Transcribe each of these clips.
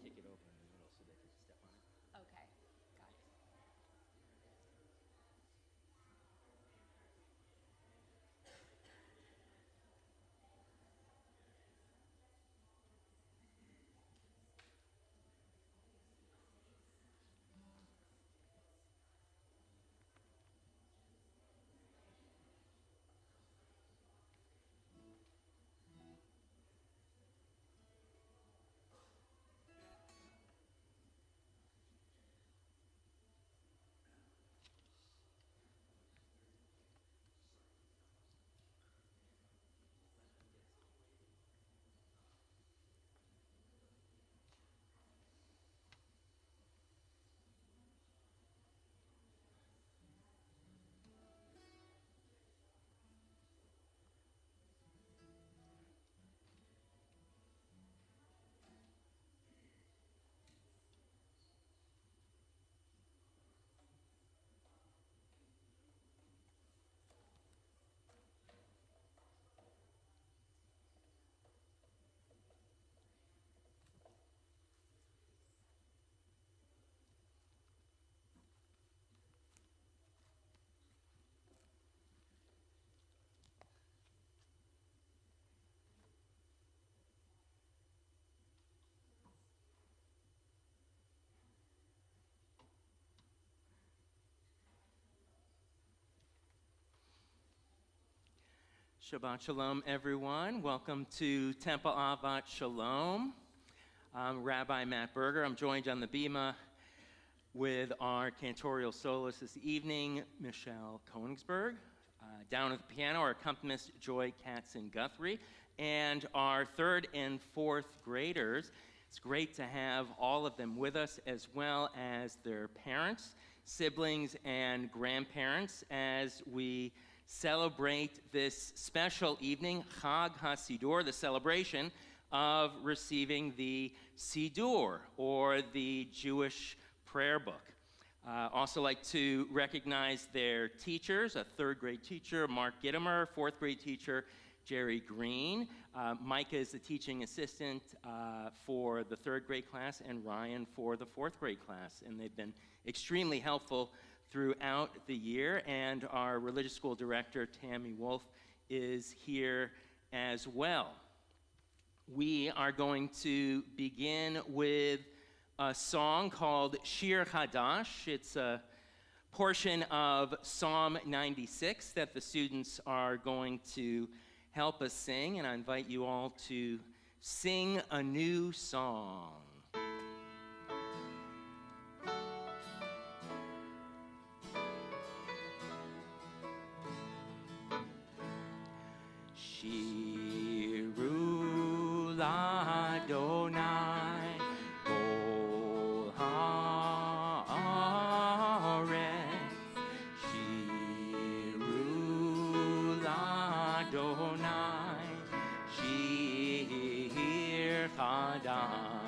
kick it open in the middle so they can step on it. Okay, got it. Shabbat Shalom, everyone. Welcome to Temple Avat Shalom. I'm Rabbi Matt Berger. I'm joined on the bima with our cantorial soloist this evening, Michelle Koenigsberg. Down at the piano, our accompanist, Joy Katzen-Guthrie, and our third and fourth graders. It's great to have all of them with us, as well as their parents, siblings, and grandparents, as we celebrate this special evening, Chag HaSidur, the celebration of receiving the Sidur, or the Jewish prayer book. Also like to recognize their teachers, a third grade teacher, Mark Gittimer, fourth grade teacher, Jerry Green. Micah is the teaching assistant for the third grade class, and Ryan for the fourth grade class. And they've been extremely helpful throughout the year. And our religious school director, Tammy Wolf, is here as well. We are going to begin with a song called Shir Hadash. It's a portion of Psalm 96 that the students are going to help us sing, and I invite you all to sing a new song. Shiru Ladonai Kol Haaretz. Shiru Ladonai Shir Chadash.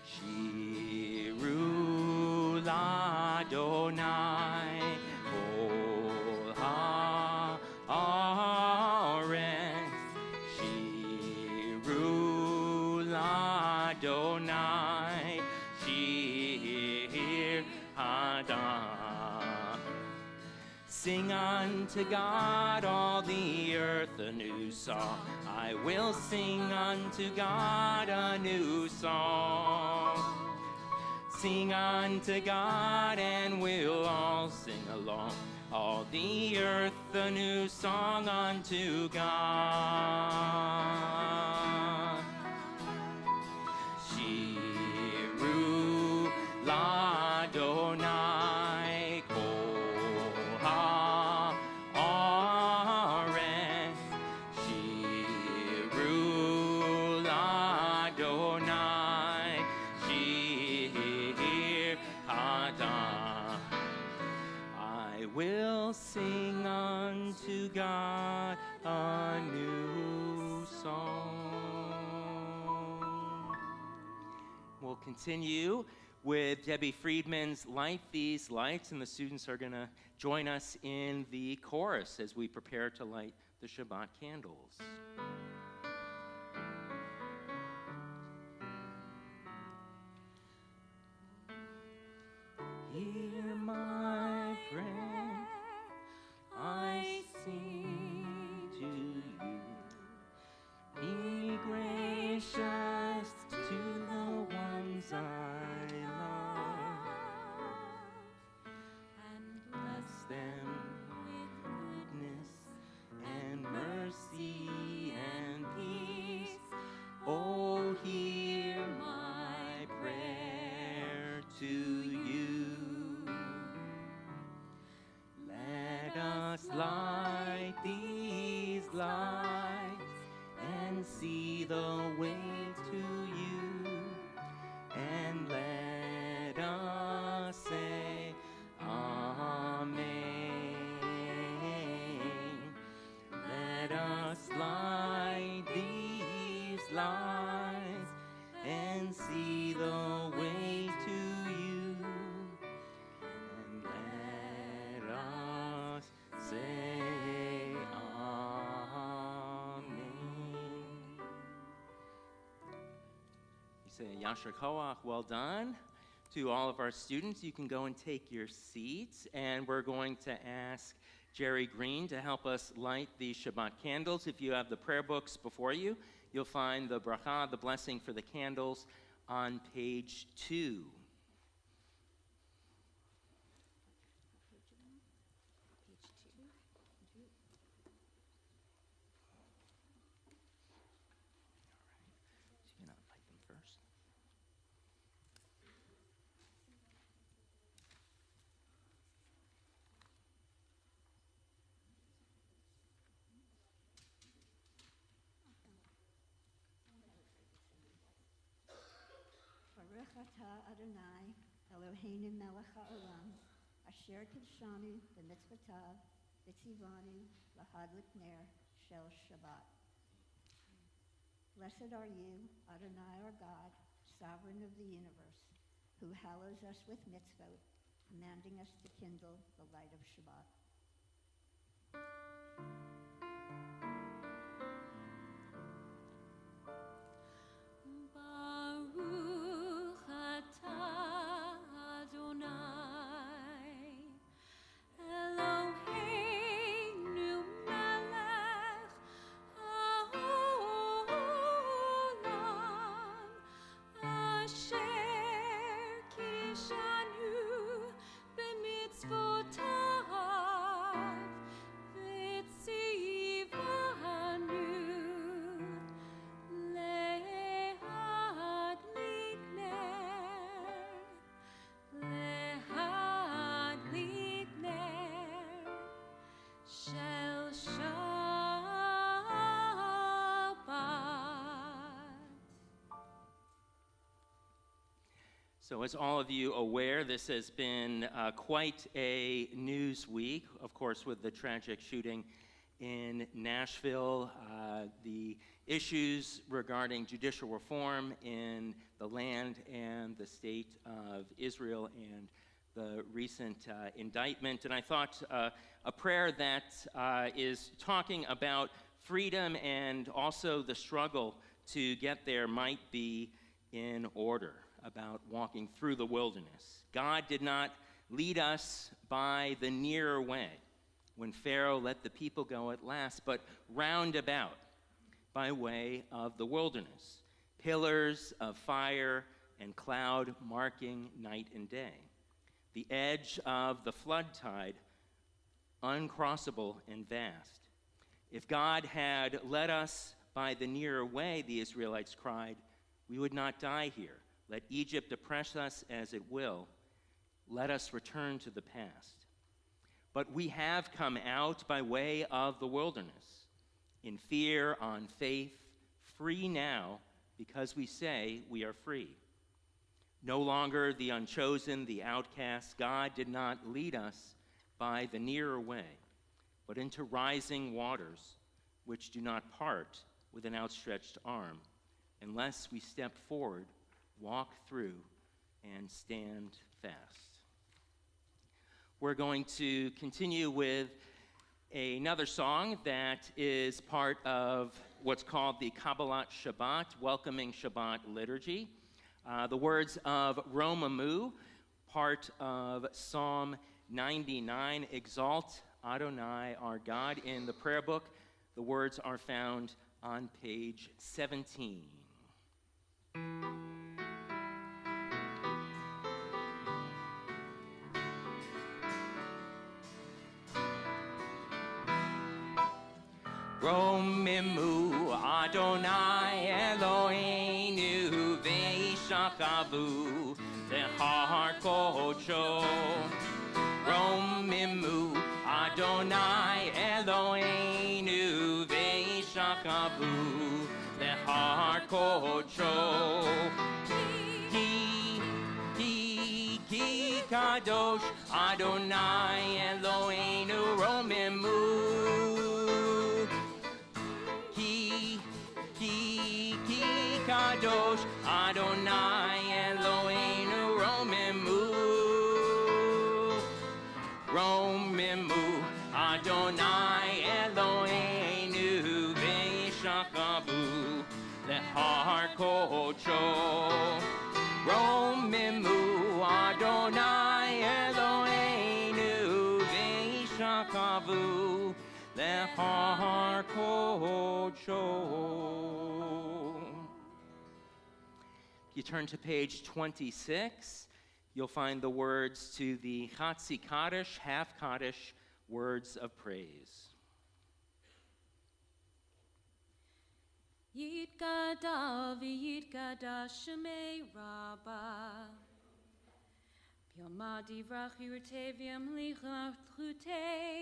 Shiru Ladonai Kol Haaretz. Shiru Ladonai Shir Hadash. Sing unto God, all the earth, a new song. I will sing unto God a new song. Sing unto God, and we'll all sing along. All the earth, a new song unto God. Shiru Ladonai Kol Haaretz. Shiru Ladonai Shir Hadash. I will sing unto God a new song. We'll continue with Debbie Friedman's Light These Lights, and the students are going to join us in the chorus as we prepare to light the Shabbat candles. hear my prayer. I sing to you. Be gracious to the ones I love, and bless them with goodness and mercy and peace. Oh, hear my prayer to you. Let us light these lights and see the way to you, and let us say Amen. Let us light these lights and see the way to you, and let us say say Yashar Koach, well done. To all of our students, you can go and take your seats, and we're going to ask Jerry Green to help us light the Shabbat candles. If you have the prayer books before you, you'll find the bracha, the blessing for the candles, on page 2. Baruch atah Adonai, Eloheinu melech haolam, asher kidshanu b'mitzvotav, v'tzivanu lahadlik ner shel Shabbat. Blessed are you, Adonai our God, sovereign of the universe, who hallows us with mitzvot, commanding us to kindle the light of Shabbat. So as all of you aware, this has been quite a news week, of course, with the tragic shooting in Nashville, the issues regarding judicial reform in the land and the state of Israel, and the recent indictment. And I thought a prayer that is talking about freedom and also the struggle to get there might be in order, about walking through the wilderness. God did not lead us by the nearer way when Pharaoh let the people go at last, but round about by way of the wilderness, pillars of fire and cloud marking night and day, the edge of the flood tide, uncrossable and vast. If God had led us by the nearer way, the Israelites cried, we would not die here. Let Egypt oppress us as it will. Let us return to the past. But we have come out by way of the wilderness, in fear, on faith, free now, because we say we are free. No longer the unchosen, the outcast. God did not lead us by the nearer way, but into rising waters, which do not part with an outstretched arm, unless we step forward, walk through, and stand fast. We're going to continue with another song that is part of what's called the Kabbalat Shabbat, Welcoming Shabbat Liturgy. The words of Romamu part of Psalm 99, Exalt Adonai our God. In the prayer book, the words are found on page 17. Romimu Adonai Eloheinu ve'ishakavu tehar kocho. Romimu Adonai Eloheinu ve'ishakavu tehar kocho. Ki kadosh Adonai Eloheinu romimu. Kadosh Adonai Eloheinu romimu. Romimu Adonai Eloheinu ve'ishakavu lehar kocho. Romimu Adonai Eloheinu ve'ishakavu lehar kocho. You turn to page 26, you'll find the words to the Chatzi Kaddish, half Kaddish, words of praise. Yitkada v'yitkada shemei Rabba B'yom divrach yurtei v'yamlichach chutei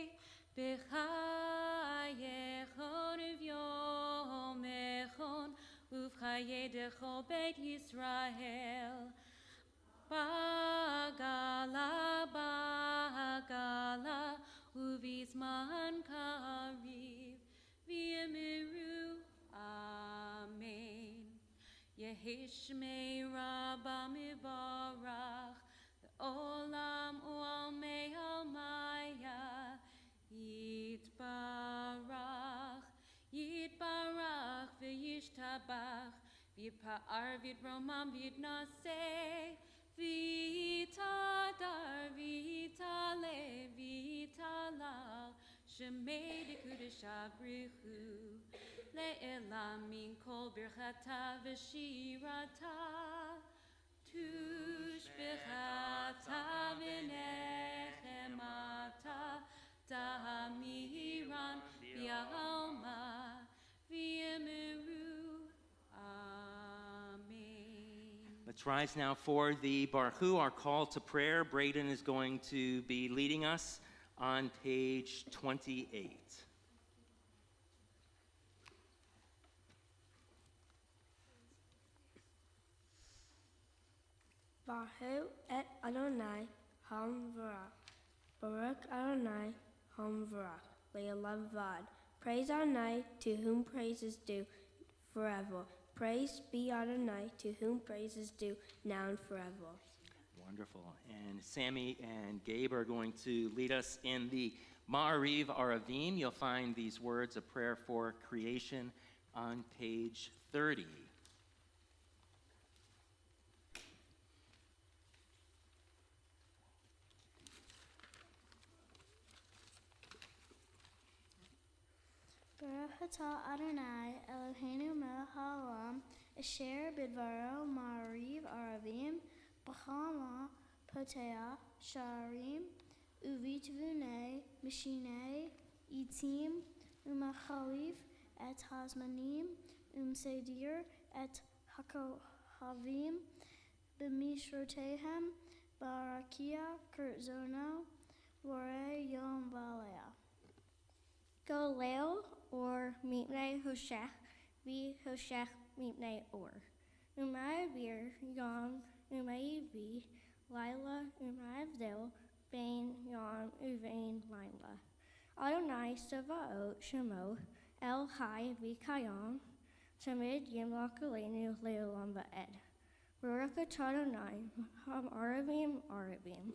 b'chayechon v'yomechon Uvchaye dechol Beit Yisrael, Bagala, Uvizman Kariv, V'yemiru, Amen. Yehishmei Rabba Mivarach, Olam U'almei Almaya, Yitbarach. Yitbarach v'yishtabach v'yipa'ar v'yidromam v'yidnaseh v'yitadar v'yitale v'yitalal shemei dekudesh abrichu le'elam min kol birchata v'shirata tushbechata v'nechemata Tahamiran Yalma V'yemiru. Amen. Let's rise now for the Baruch, our call to prayer. Braden is going to be leading us on page 28. Baruch et Adonai Hamvarach. Baruch Adonai Hamvarach. Le'olam vad. Praise Adonai, to whom praise is due forever. Praise be Adonai, to whom praise is due now and forever. Wonderful. And Sammy and Gabe are going to lead us in the Ma'ariv Aravim. You'll find these words of prayer for creation on page 30. Baruch atah Adonai Eloheinu melech haolam asher bidvaro ma'ariv aravim b'chama poteach sha'arim uvitvunei mishinei itim umachalif et hazmanim umsedir et hakohavim b'mishrotehem barakia kurzono vore yom valea. Goleo or mipnei hoshech vi hoshech mipnei or. Umayavir yom umayivi lila umayavdil vein yom uvein lila. Adonai Savaot Shemo El Chai V'Kayam Tamid Yimlakalenu Leolam Ba'ed. Baruch atah Adonai Ham Aravim Aravim.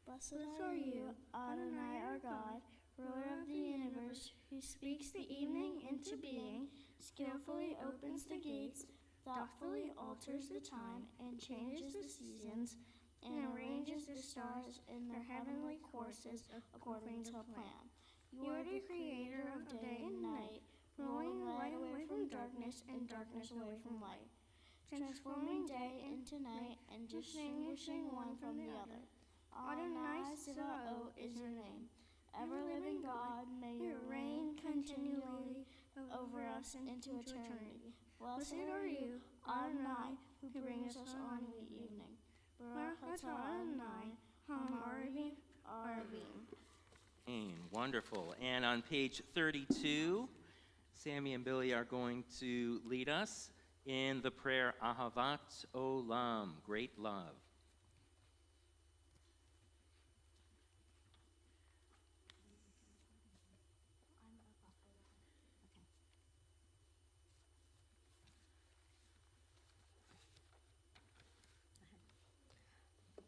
Blessed are you, Adonai our God, ruler of the universe, who speaks the evening into being, skillfully opens the gates, thoughtfully alters the time, and changes the seasons, and arranges the stars in their heavenly courses according to plan. You are the creator of day and night, rolling light away from darkness and darkness away from light, transforming day into night and distinguishing one from the other. Adonai Sivaot is your name. Ever-living God, may your reign continually over us into eternity. Blessed are you, Adonai, who brings us on the evening. Baruch atah Adonai, Hamarbi Arabim. Wonderful. And on page 32, Sammy and Billy are going to lead us in the prayer Ahavat Olam, great love.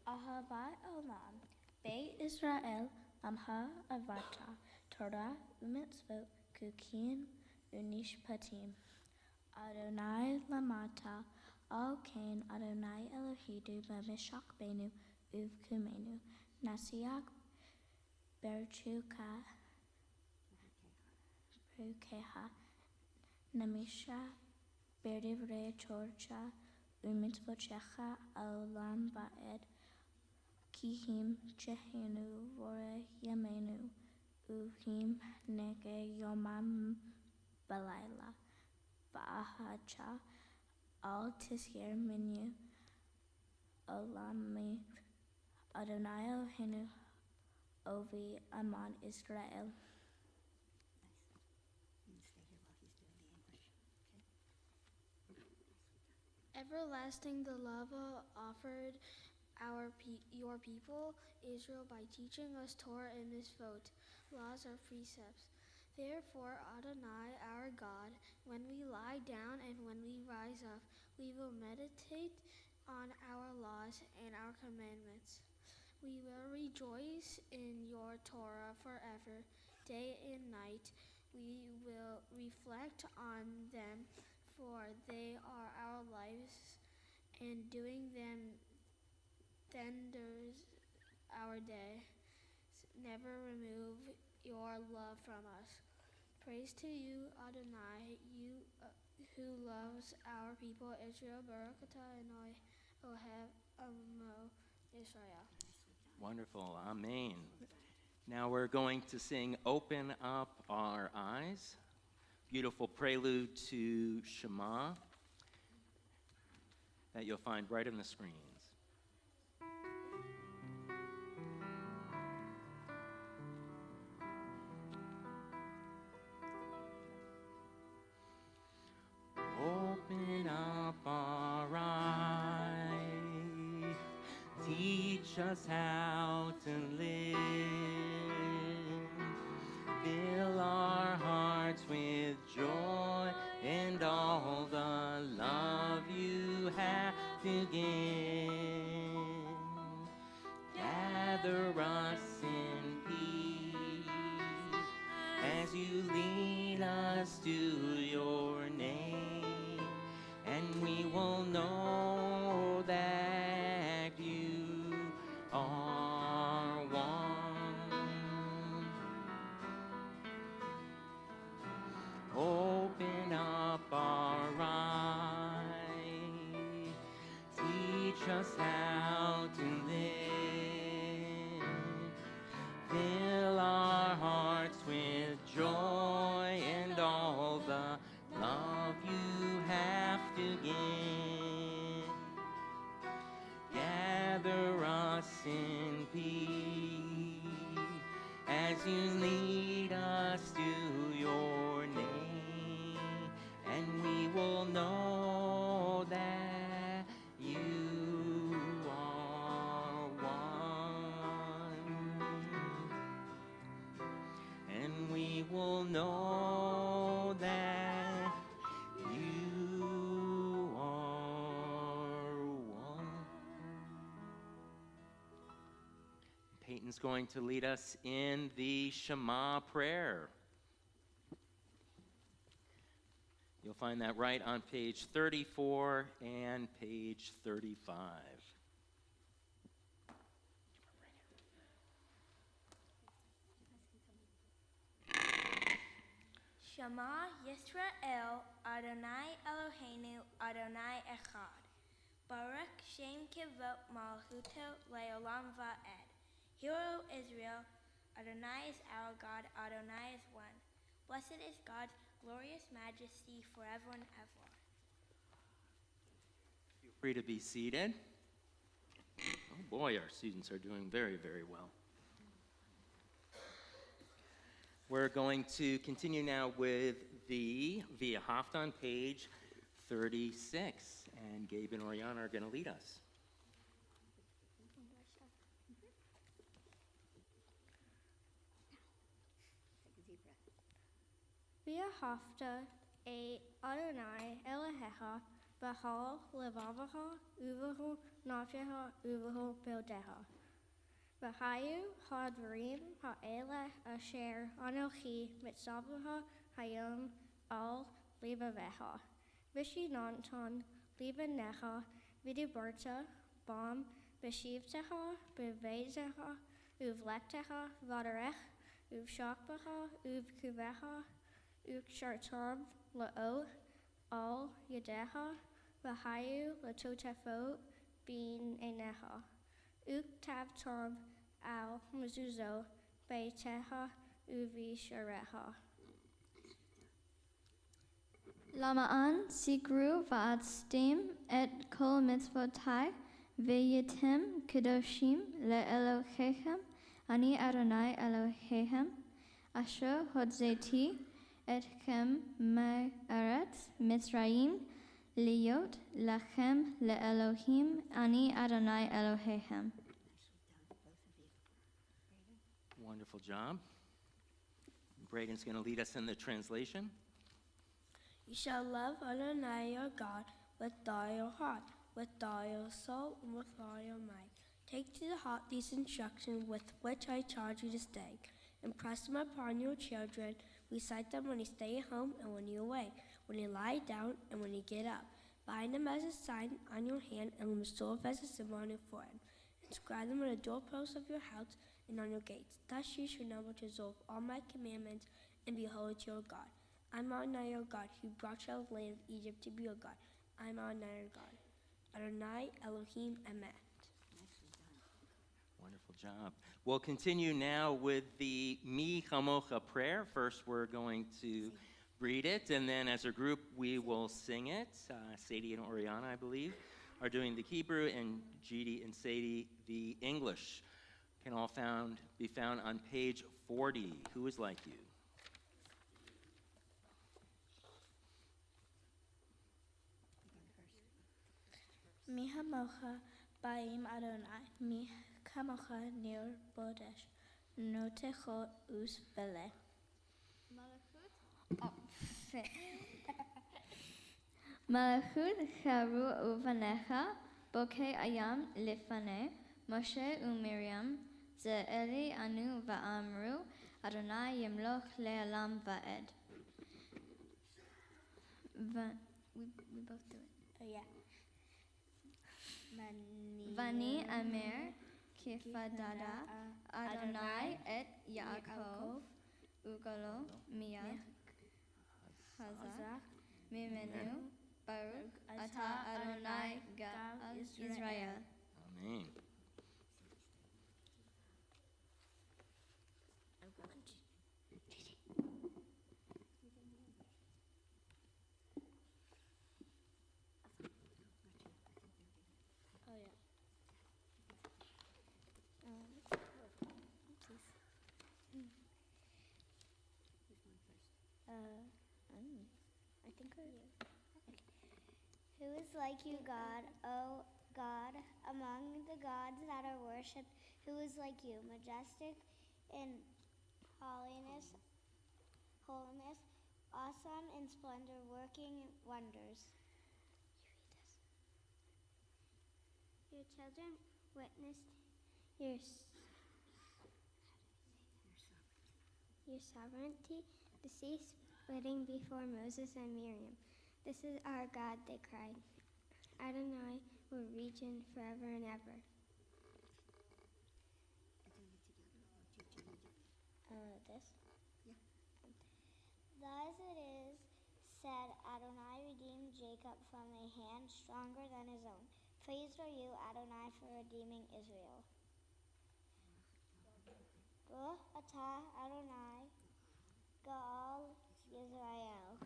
Ahavat Olam, Beit Israel, Amha Avata, Torah u'mitzvot, Kukim u'nishpatim. Adonai lamata, al kain Adonai Elohidu b'mishach benu uvkumenu, nasiach berchuka, brukeha, namisha berdivrei torcha, u'mitzvotecha olam ba'ed, Kihim Jehenu Vore Yemenu Uhim Nege Yomam Balayla Ba'ahacha Al Tisyer Minu Olami Adonai Eloheinu Ovi Aman Israel. Everlasting the love offered your people, Israel, by teaching us Torah and mitzvot, laws or precepts. Therefore, Adonai, our God, when we lie down and when we rise up, we will meditate on our laws and our commandments. We will rejoice in your Torah forever, day and night. We will reflect on them, for they are our lives, and doing them tenders our day. Never remove your love from us. Praise to you, Adonai, you who loves our people Israel. Baruch atah Adonai Ohev Amo Israel. Wonderful. Amen. Now we're going to sing Open Up Our Eyes. Beautiful prelude to Shema that you'll find right in the screens. Open up our eyes, teach us how to live, fill our hearts with joy and all the love you have to give. Gather us in peace as you lead us to your name, and we will know that you are one. Open up our eyes, teach us how to live, fill our hearts with joy and all the love you have to give. Gather us in peace as you lead us to your name, and we will know that you are one, and we will know that you are one. Peyton's going to lead us in the Shema prayer. You'll find that right on page 34 and page 35. Shema Yisrael, Adonai Eloheinu, Adonai Echad. Baruch Shem Kivot Malchuto Leolam Va'ed. Hear, O Israel, Adonai is our God, Adonai is one. Blessed is God's glorious majesty forever and ever. Feel free to be seated. Oh boy, our students are doing very, very well. We're going to continue now with the Via Hafta on page 36, and Gabe and Oriana are going to lead us. Via hafta a Adonai Elohecha b'chol levavecha uvehu nafshecha uvehu pildecha. V'hayu hadvarim ha'ele asher anochi mitzavaha hayom al levavecha. V'shinanton levanecha v'dibarta bam b'shivtecha b'veizecha uvlectecha v'adarech uvshakbacha uvkuvecha Ukshartam la'o al yadeha v'hayu latotefo bin eneha Uktavtam al mezuzot beiteha uvishareha. Lama'an sikru va'atztim et kol mitzvotai ve'yitim kedoshim le'elohechem ani Adonai Elohechem asher hodzeti etchem me'eretz Mitzrayim liyot lachem le'elohim ani Adonai Elohechem. Wonderful job. Braden's going to lead us in the translation. You shall love Adonai your God with all your heart, with all your soul, and with all your might. Take to the heart these instructions with which I charge you this day. Impress them upon your children. Recite them when you stay at home and when you awake, when you lie down and when you get up. Bind them as a sign on your hand and serve as a symbol on your forehead. Inscribe them on the doorposts of your house and on your gates. Thus you shall know to observe all my commandments and be holy to your God. I'm Adonai your God, who brought you out of the land of Egypt to be your God. I'm Adonai your God. Adonai Elohim Emet. Wonderful job. We'll continue now with the Mi Chamocha prayer. First, we're going to read it, and then as a group, we will sing it. Sadie and Oriana, I believe, are doing the Hebrew, and Judy and Sadie the English. Can all be found on page 40. Who is like you? Mi hamocha ba'im Adonai, mi kamocha nir bodesh, notecho us vele. Malachut charu uvanecha, bokeh ayam lifane, Moshe uMiriam, ze'eli anu va'amru, Adonai yimloch le'alam va'ed. We both do it. Oh yeah. Vani Amer Kifadada Adonai et Yaakov Ugalo Miyad Hazak Mimenu Baruch Ata Adonai Gal Israel. Amen. I think we're you. Okay. Who is like you, God, O God, among the gods that are worshipped? Who is like you, majestic in holiness, awesome in splendor, working wonders? Your children witnessed your sovereignty, the sea flitting before Moses and Miriam. This is our God, they cried. Adonai will region forever and ever. This? Yeah. Thus it is said, Adonai redeemed Jacob from a hand stronger than his own. Praised are you, Adonai, for redeeming Israel. Baruch atah Adonai, Gaal Yisrael.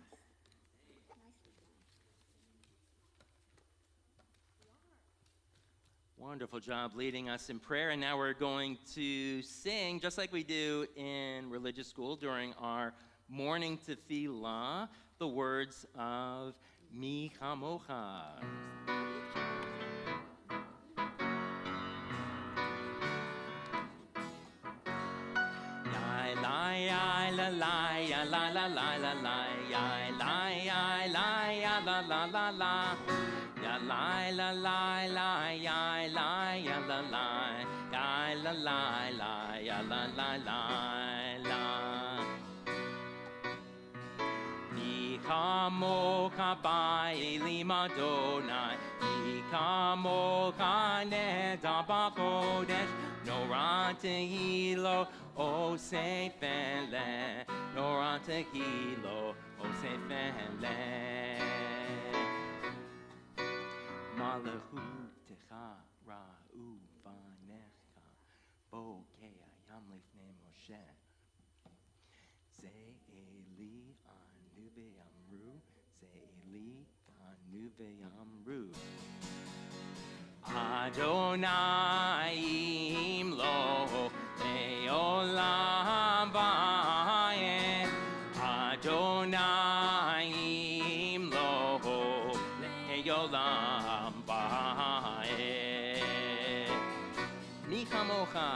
Wonderful job leading us in prayer. And now we're going to sing, just like we do in religious school during our morning tefillah, the words of Mi Chamocha. La la ya la la la la la ya la ya la ya la la la la ya la la la la ya la ya la la ya la la la ya la la la. Mi chamocha ba'elim Adonai, mi chamocha nedar b'kodesh, norah tehilo oseh fele, norah tehilo oseh fele. Malachutecha ra'u v'necha, bokei hayam lifnei Moshe. Ze'eli anu ve'amru, Ze'eli anu ve'amru. Adonai imlo le'olam va'ed. Adonai imlo le'olam va'ed. Mi chamocha,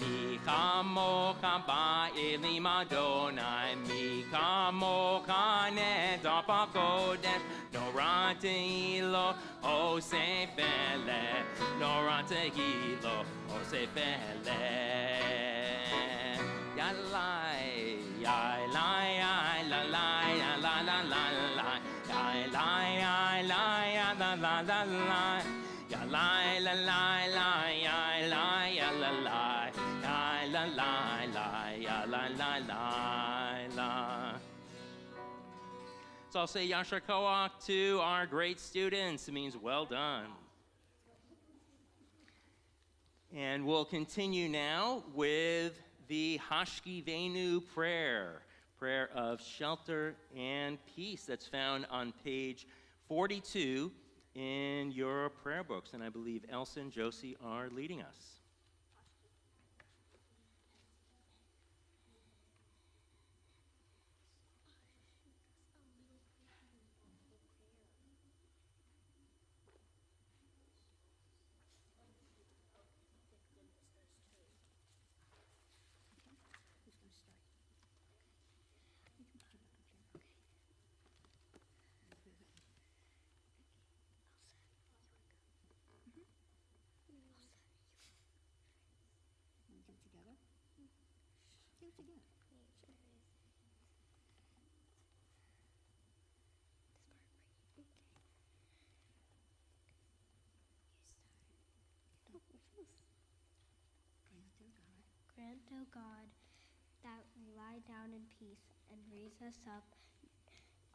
mi chamocha ba'elim Adonai, mi chamocha nedar b'kodesh, norah tehilo oseh fele, norah tehilo oseh fele. Ya la ya la ya la la ya la la la la ya la ya la ya la la la la ya la la la la ya la ya la la ya la la la ya la la la la. So I'll say Yashar Koach to our great students. It means well done. And we'll continue now with the Hashkivenu prayer of shelter and peace that's found on page 42 in your prayer books. And I believe Elsa and Josie are leading us. Grant, O God, that we lie down in peace and raise us up,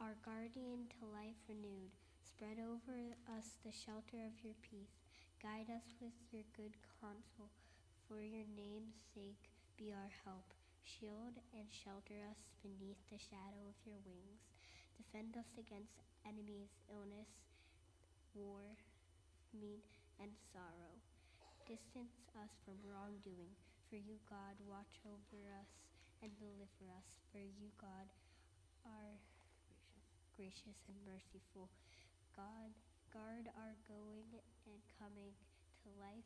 our guardian to life renewed. Spread over us the shelter of your peace. Guide us with your good counsel. For your name's sake, be our help. Shield and shelter us beneath the shadow of your wings. Defend us against enemies, illness, war, famine, and sorrow. Distance us from wrongdoing. For you, God, watch over us and deliver us. For you, God, are gracious and merciful. God, guard our going and coming to life,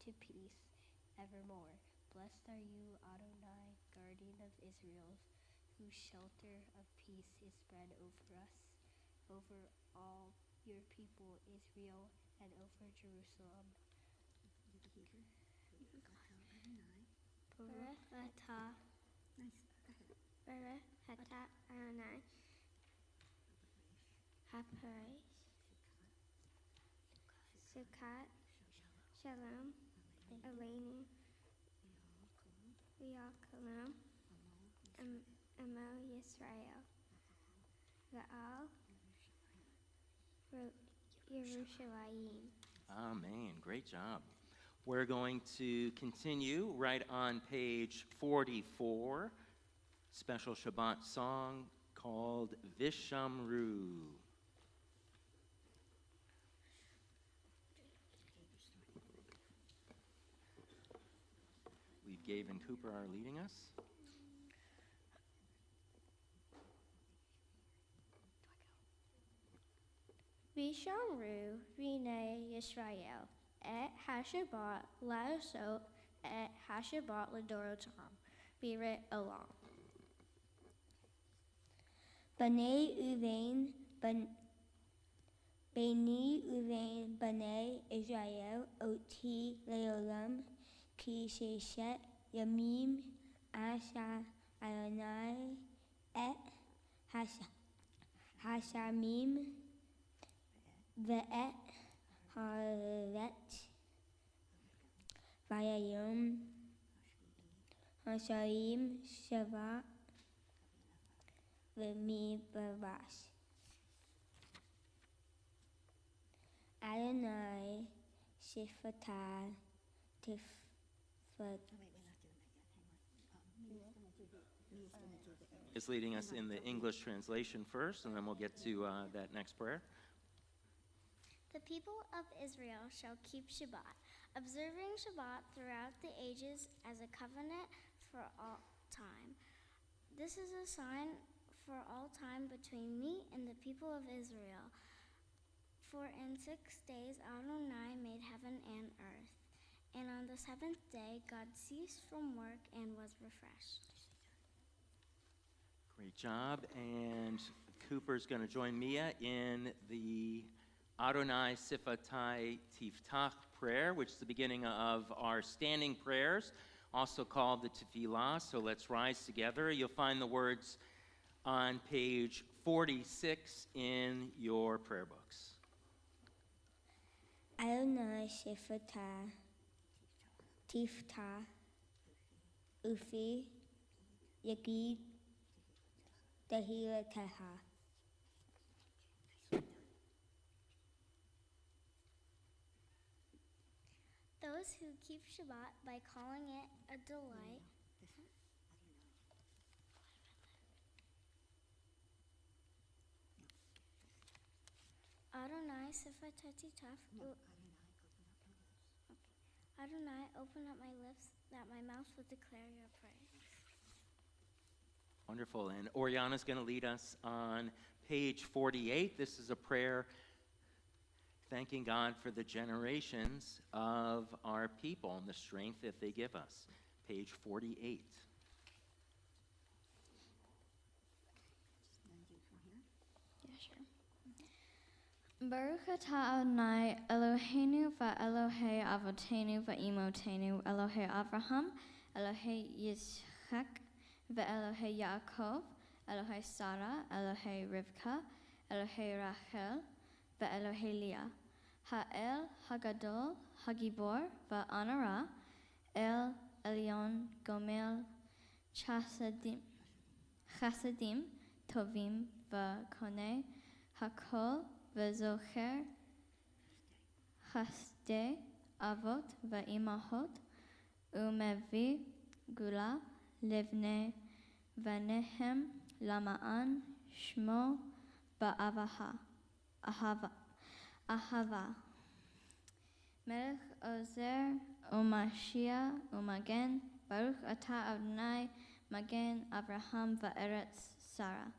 to peace, evermore. Blessed are you, Adonai, guardian of Israel, whose shelter of peace is spread over us, over all your people, Israel, and over Jerusalem. Baruch atah Ata Adonai, HaParis, Sukkot, Shalom, Eleni, Riakalom, Emo Yisrael, Va'al, Yerushalayim. Amen. Great job. We're going to continue right on page 44. Special Shabbat song called Vishamru. Gabe and Cooper are leading us. Vishamru Rine Yisrael et Hashabat Laosot et Hashabat Ladorotam. Birit Olam. B'nai Uvain B'nai Uvain B'nai Israel Oti Leolam Ki Sheshet Yamim Asha Adonai et Hashamim Ve'et Haaret Vayayom Hasharim Shabbat V'mi Barash Adonai Shifata Tifat. Is leading us in the English translation first, and then we'll get to that next prayer. The people of Israel shall keep Shabbat, observing Shabbat throughout the ages as a covenant for all time. This is a sign for all time between me and the people of Israel. For in 6 days Adonai made heaven and earth, and on the seventh day God ceased from work and was refreshed. Great job. And Cooper's going to join Mia in the Adonai Sifatai Tiftach prayer, which is the beginning of our standing prayers, also called the Tefillah. So let's rise together. You'll find the words on page 46 in your prayer books. Adonai Shifata Tifta Ufi Yagid Dahila Teha. Those who keep Shabbat by calling it a delight Adonai Sifatati Taf. Adonai, open up my lips that my mouth will declare your praise. Wonderful. And Oriana's going to lead us on page 48. This is a prayer thanking God for the generations of our people and the strength that they give us. Page 48. Yeah, sure. Baruch atah Adonai Eloheinu va'Elohei Avotenu va'Imotenu Elohei Avraham Elohei Yitzchak va'Elohei Yaakov Elohei Sarah Elohei Rivka Elohei Rachel va'Elohei Leah Ha'el Hagadol Hagibor va'Anara El Elyon Gomel Chasadim Tovim va'Konei Hakol V'zocher Chasdei Avot V'imahot Umevi Gula Livnei Vanehem Lama'an Shmo Ba'avaha Ahava Melech Ozer Umashia Umagen Baruch Atah Adonai Magen Avraham Va'eretz Sarah.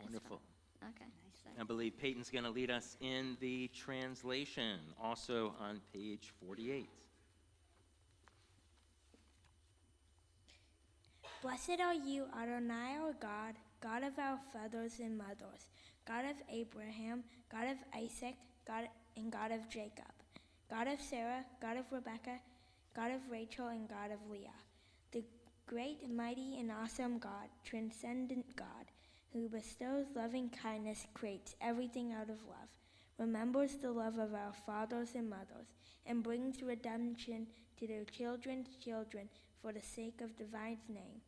Wonderful. Okay. I believe Peyton's going to lead us in the translation, also on page 48. Blessed are you, Adonai our God, God of our fathers and mothers, God of Abraham, God of Isaac, God and God of Jacob, God of Sarah, God of Rebekah, God of Rachel, and God of Leah. great, mighty, and awesome God, transcendent God, who bestows loving kindness, creates everything out of love, remembers the love of our fathers and mothers, and brings redemption to their children's children for the sake of divine's name.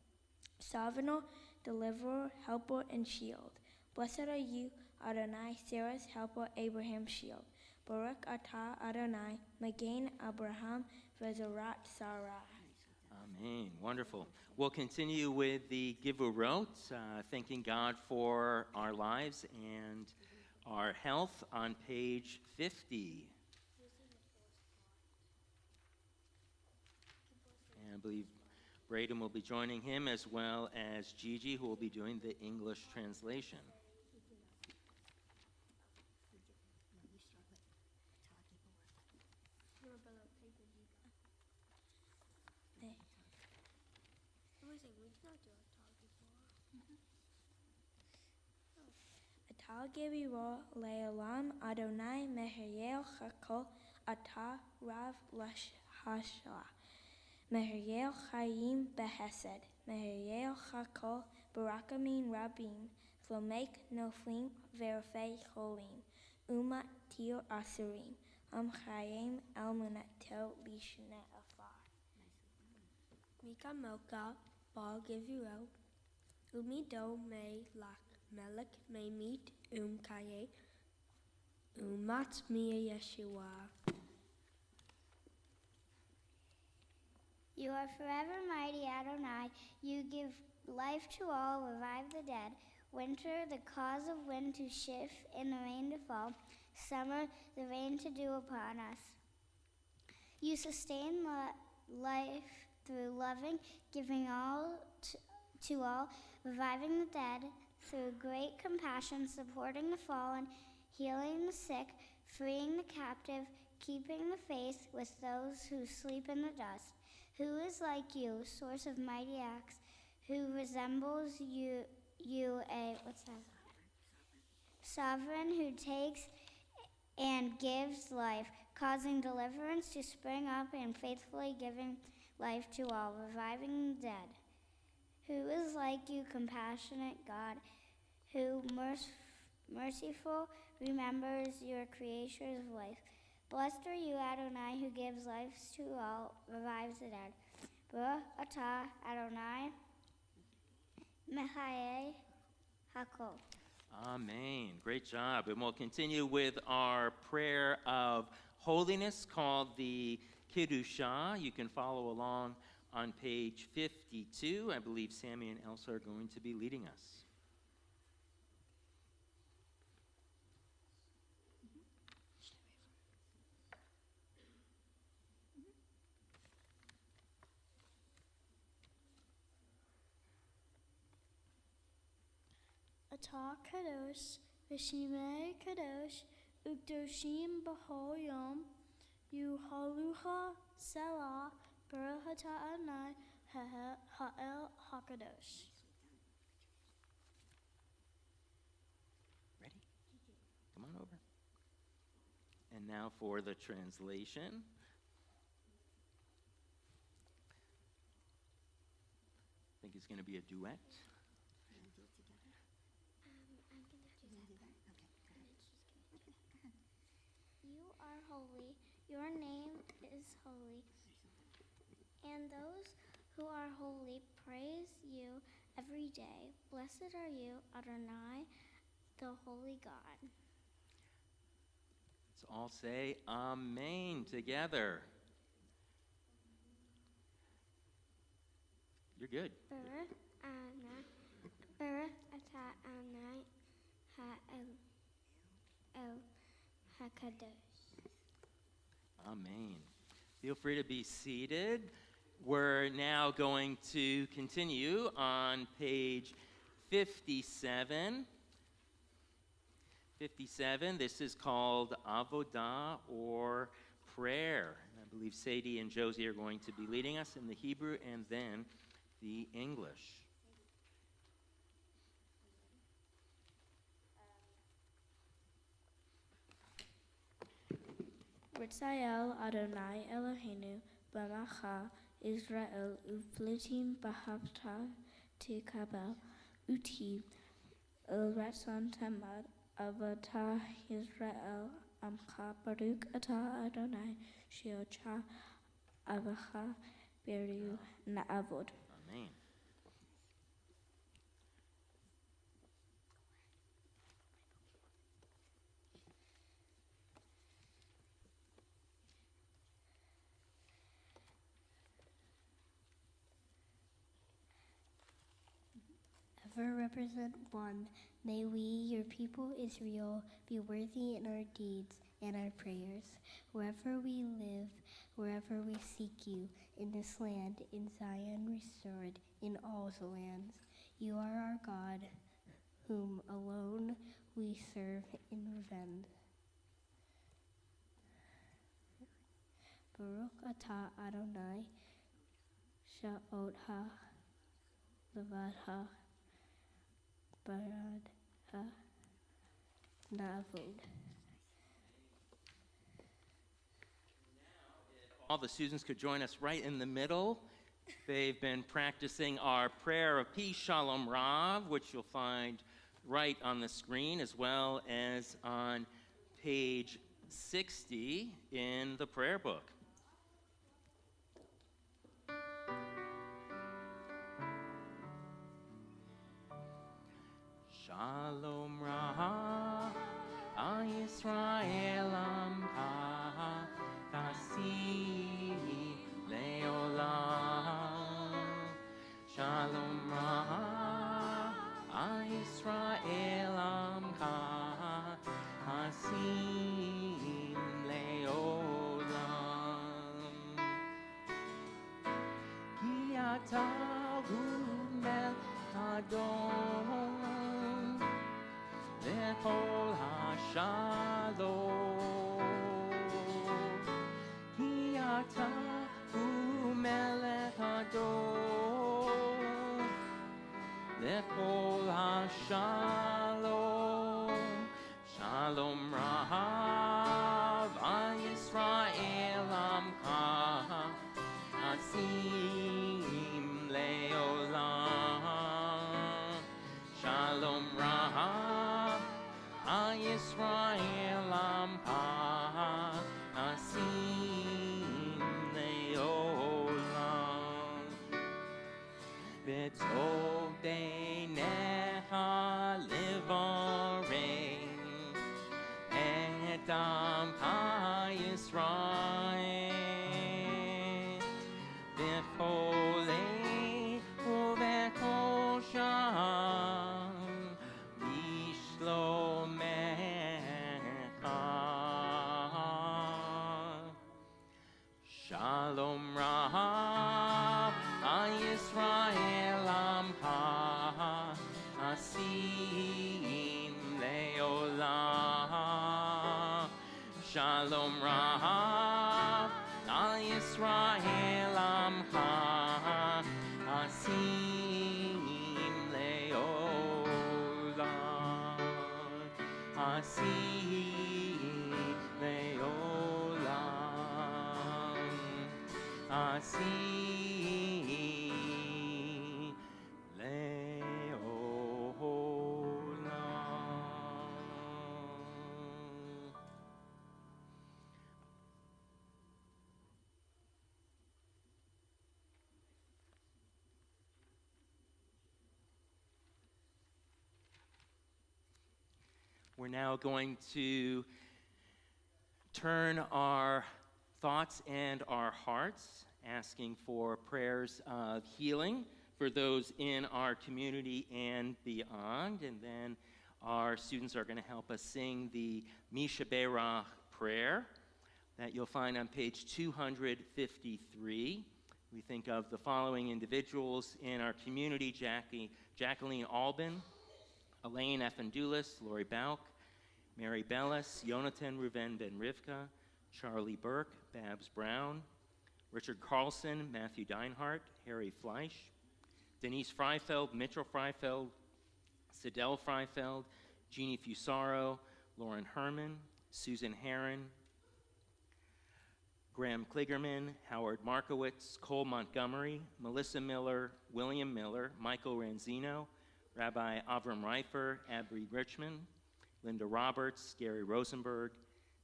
Sovereign, deliverer, helper, and shield. Blessed are you, Adonai, Sarah's helper, Abraham's shield. Baruch atah Adonai, Magen Abraham, Vezerat Sarah. Amen. Wonderful. We'll continue with the Givurot, thanking God for our lives and our health on page 50. And I believe Braden will be joining him, as well as Gigi, who will be doing the English translation. Atah Geviro Le'olam Adonai Mehayel Chakol Atah Rav Hashla Mehayel Chaim Behesed Mehayel Chakol Barakamin Rabim Flomek Noflim Verifei Cholim Umat Tir Asurim Chayim Almunato Lishne Afar Mika Moka Bal Geviro Umido Me Lak Melech may meet Kaye Umat Mia Yeshua. You are forever mighty, Adonai. You give life to all, revive the dead. Winter, the cause of wind to shift and the rain to fall. Summer, the rain to dew upon us. You sustain life through loving, giving all to all, reviving the dead, through great compassion, supporting the fallen, healing the sick, freeing the captive, keeping the faith with those who sleep in the dust. Who is like you, source of mighty acts, who resembles you sovereign, who takes and gives life, causing deliverance to spring up and faithfully giving life to all, reviving the dead. Who is like you, compassionate God, who merciful remembers your creation's life. Blessed are you, Adonai, who gives life to all, revives the dead. Baruch atah Adonai, Mechaye Hakol. Amen. Great job. And we'll continue with our prayer of holiness called the Kiddushah. You can follow along on page 52. I believe Sammy and Elsa are going to be leading us. Atah Kadosh, Veshimei Kadosh, Ukdoshim B'chol Yom, Yuhalucha Selah, Baruch atah Adonai, Ha'el HaKadosh. Ready? Come on over. And now for the translation. I think it's going to be a duet. You are holy, your name is holy, and those who are holy praise you every day. Blessed are you, Adonai, the holy God. Let's all say Amen together. You're good. Baruch atah Adonai Ha'el HaKadosh. Amen. Feel free to be seated. We're now going to continue on page 57. 57, this is called Avodah, or prayer. And I believe Sadie and Josie are going to be leading us in the Hebrew and then the English. Ritzael Adonai Eloheinu b'macha Israel uflitim bahavta tikabel uti el-ratzon tamad avata Israel amcha baruch atah Adonai sheocha avacha beru na'avod. Amen. Ever represent one. May we, your people Israel, be worthy in our deeds and our prayers. Wherever we live, wherever we seek you, in this land, in Zion restored, in all the lands. You are our God, whom alone we serve in revenge. Baruch atah Adonai, sha'otha levadha baradha na'avod. All the students could join us right in the middle. They've been practicing our prayer of peace, Shalom Rav, which you'll find right on the screen, as well as on page 60 in the prayer book. Shalom Rav, Yisrael Amcha, Tasi Leolam. Shalom Rav, Yisrael Amcha, Tasi Leolam. Ki ata hu melech Adon, V'kol ha'shalom. Ki ata hu melech Adon, V'kol ha'shalom. Shalom Rav, Yisrael Amcha, Asim Leolam. Shalom Rav, Yisrael Amcha, Asim Leolam. B'tov beinecha livarei et amcha Yisrael. B'cholei u'b'kol sham bishlomecha. Shalom Rav, Yisrael Amcha, Asim Leolam. Shalom Rav, Yisrael Amcha, Asim Leolam. Asim Leolam. Asim Leolam. We're now going to turn our thoughts and our hearts, asking for prayers of healing for those in our community and beyond. And then our students are going to help us sing the Misha Berach prayer that you'll find on page 253. We think of the following individuals in our community: Jacqueline Albin, Elaine Effendulis, Lori Bauk, Mary Bellis, Jonathan Ruven Ben Rivka, Charlie Burke, Babs Brown, Richard Carlson, Matthew Deinhardt, Harry Fleisch, Denise Freifeld, Mitchell Freifeld, Sidel Freifeld, Jeannie Fusaro, Lauren Herman, Susan Herron, Graham Kligerman, Howard Markowitz, Cole Montgomery, Melissa Miller, William Miller, Michael Ranzino, Rabbi Avram Reifer, Abri Richmond, Linda Roberts, Gary Rosenberg,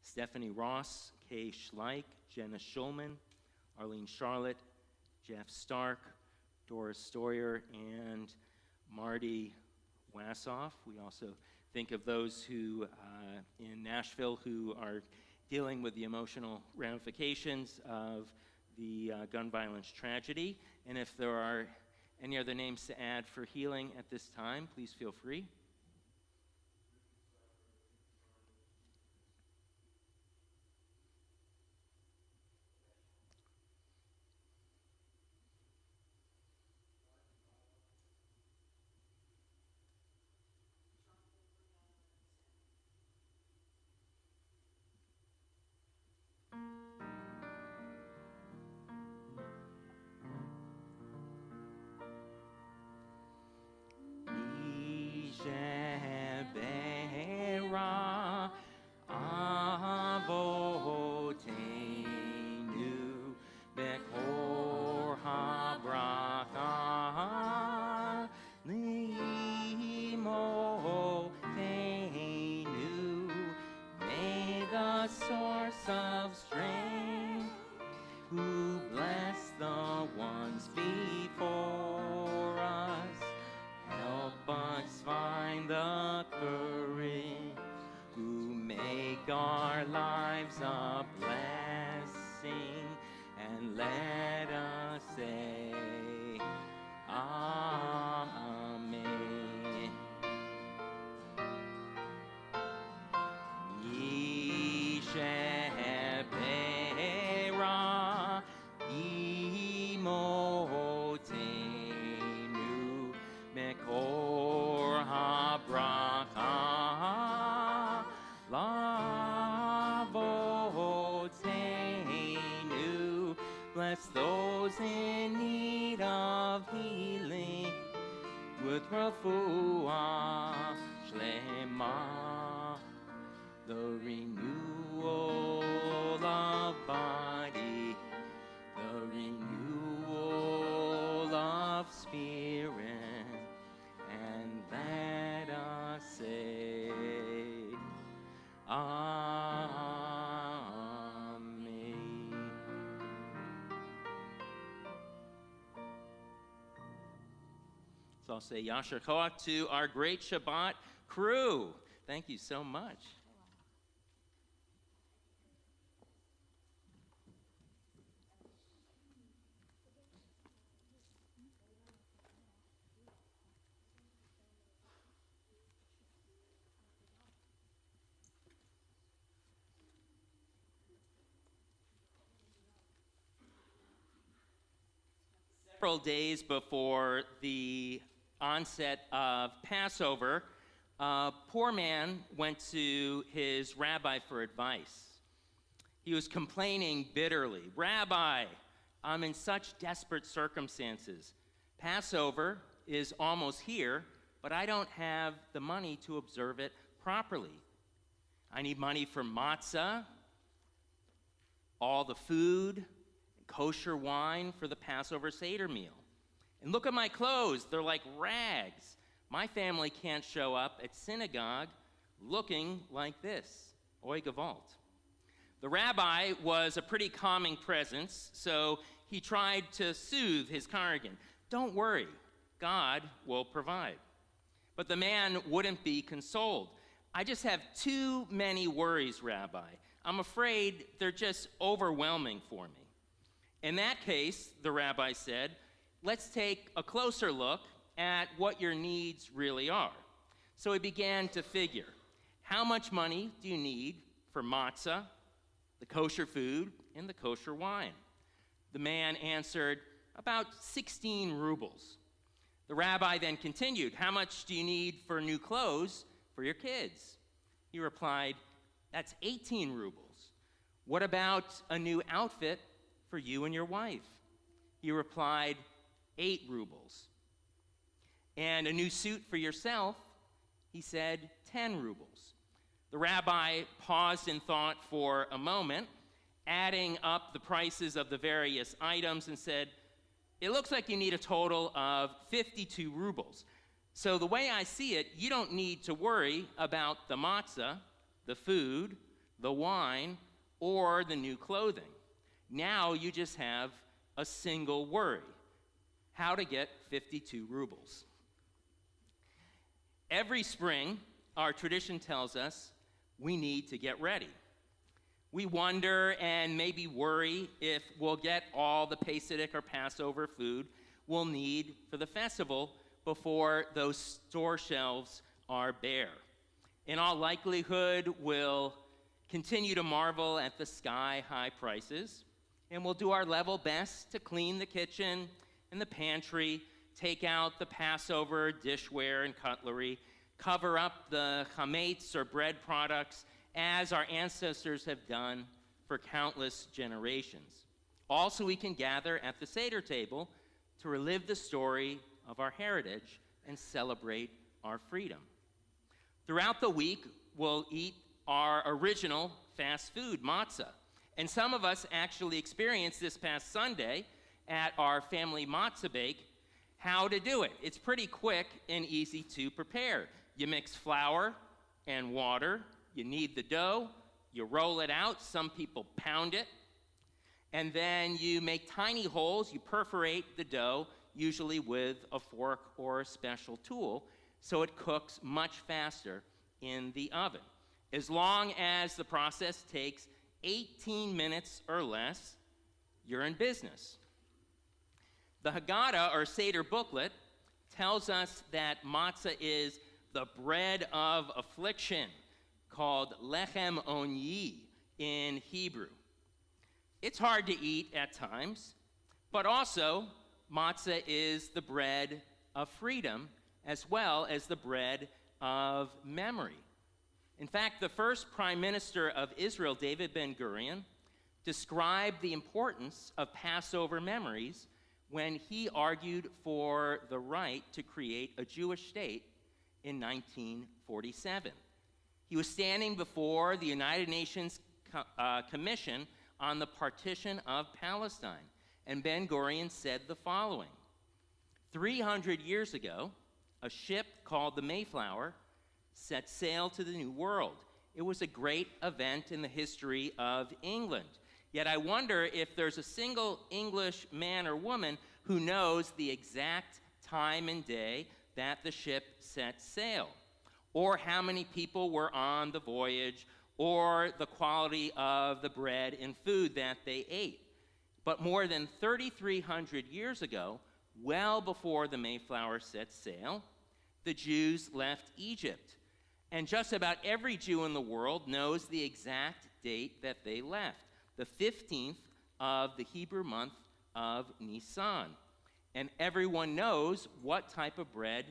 Stephanie Ross, Kay Schleich, Jenna Schulman, Arlene Charlotte, Jeff Stark, Doris Stoyer, and Marty Wassoff. We also think of those who in Nashville who are dealing with the emotional ramifications of the gun violence tragedy. And if there are any other names to add for healing at this time, please feel free. Bless those in need of healing with refuah shlema, the renewal of body, the renewal of spirit, and let us say, So I'll say Yasher Koach to our great Shabbat crew. Thank you so much. Several days before the onset of Passover, a poor man went to his rabbi for advice. He was complaining bitterly, "Rabbi, I'm in such desperate circumstances. Passover is almost here, but I don't have the money to observe it properly. I need money for matzah, all the food, kosher wine for the Passover Seder meal. And look at my clothes, they're like rags. My family can't show up at synagogue looking like this. Oy gevalt." The rabbi was a pretty calming presence, so he tried to soothe his congregant. "Don't worry, God will provide." But the man wouldn't be consoled. "I just have too many worries, Rabbi. I'm afraid they're just overwhelming for me." In that case, the rabbi said, let's take a closer look at what your needs really are. So he began to figure, how much money do you need for matzah, the kosher food, and the kosher wine? The man answered, about 16 rubles. The rabbi then continued, how much do you need for new clothes for your kids? He replied, that's 18 rubles. What about a new outfit for you and your wife? He replied, 8 rubles. And a new suit for yourself? He said, 10 rubles. The rabbi paused and thought for a moment, adding up the prices of the various items and said, it looks like you need a total of 52 rubles. So the way I see it, you don't need to worry about the matzah, the food, the wine, or the new clothing. Now you just have a single worry: how to get 52 rubles. Every spring, our tradition tells us we need to get ready. We wonder and maybe worry if we'll get all the Pesach or Passover food we'll need for the festival before those store shelves are bare. In all likelihood, we'll continue to marvel at the sky-high prices, and we'll do our level best to clean the kitchen and the pantry, take out the Passover dishware and cutlery, cover up the chametz or bread products, as our ancestors have done for countless generations. Also, we can gather at the Seder table to relive the story of our heritage and celebrate our freedom. Throughout the week, we'll eat our original fast food, matzah. And some of us actually experienced this past Sunday at our family matzah bake how to do it. It's pretty quick and easy to prepare. You mix flour and water. You knead the dough, you roll it out, some people pound it, and then you make tiny holes, you perforate the dough, usually with a fork or a special tool, so it cooks much faster in the oven. As long as the process takes 18 minutes or less, you're in business. The Haggadah, or Seder booklet, tells us that matzah is the bread of affliction, called lechem onyi in Hebrew. It's hard to eat at times, but also matzah is the bread of freedom as well as the bread of memory. In fact, the first prime minister of Israel, David Ben-Gurion, described the importance of Passover memories when he argued for the right to create a Jewish state in 1947. He was standing before the United Nations Commission on the Partition of Palestine, and Ben-Gurion said the following: 300 years ago, a ship called the Mayflower set sail to the New World. It was a great event in the history of England. Yet I wonder if there's a single English man or woman who knows the exact time and day that the ship set sail, or how many people were on the voyage, or the quality of the bread and food that they ate. But more than 3,300 years ago, well before the Mayflower set sail, the Jews left Egypt. And just about every Jew in the world knows the exact date that they left, the 15th of the Hebrew month of Nisan. And everyone knows what type of bread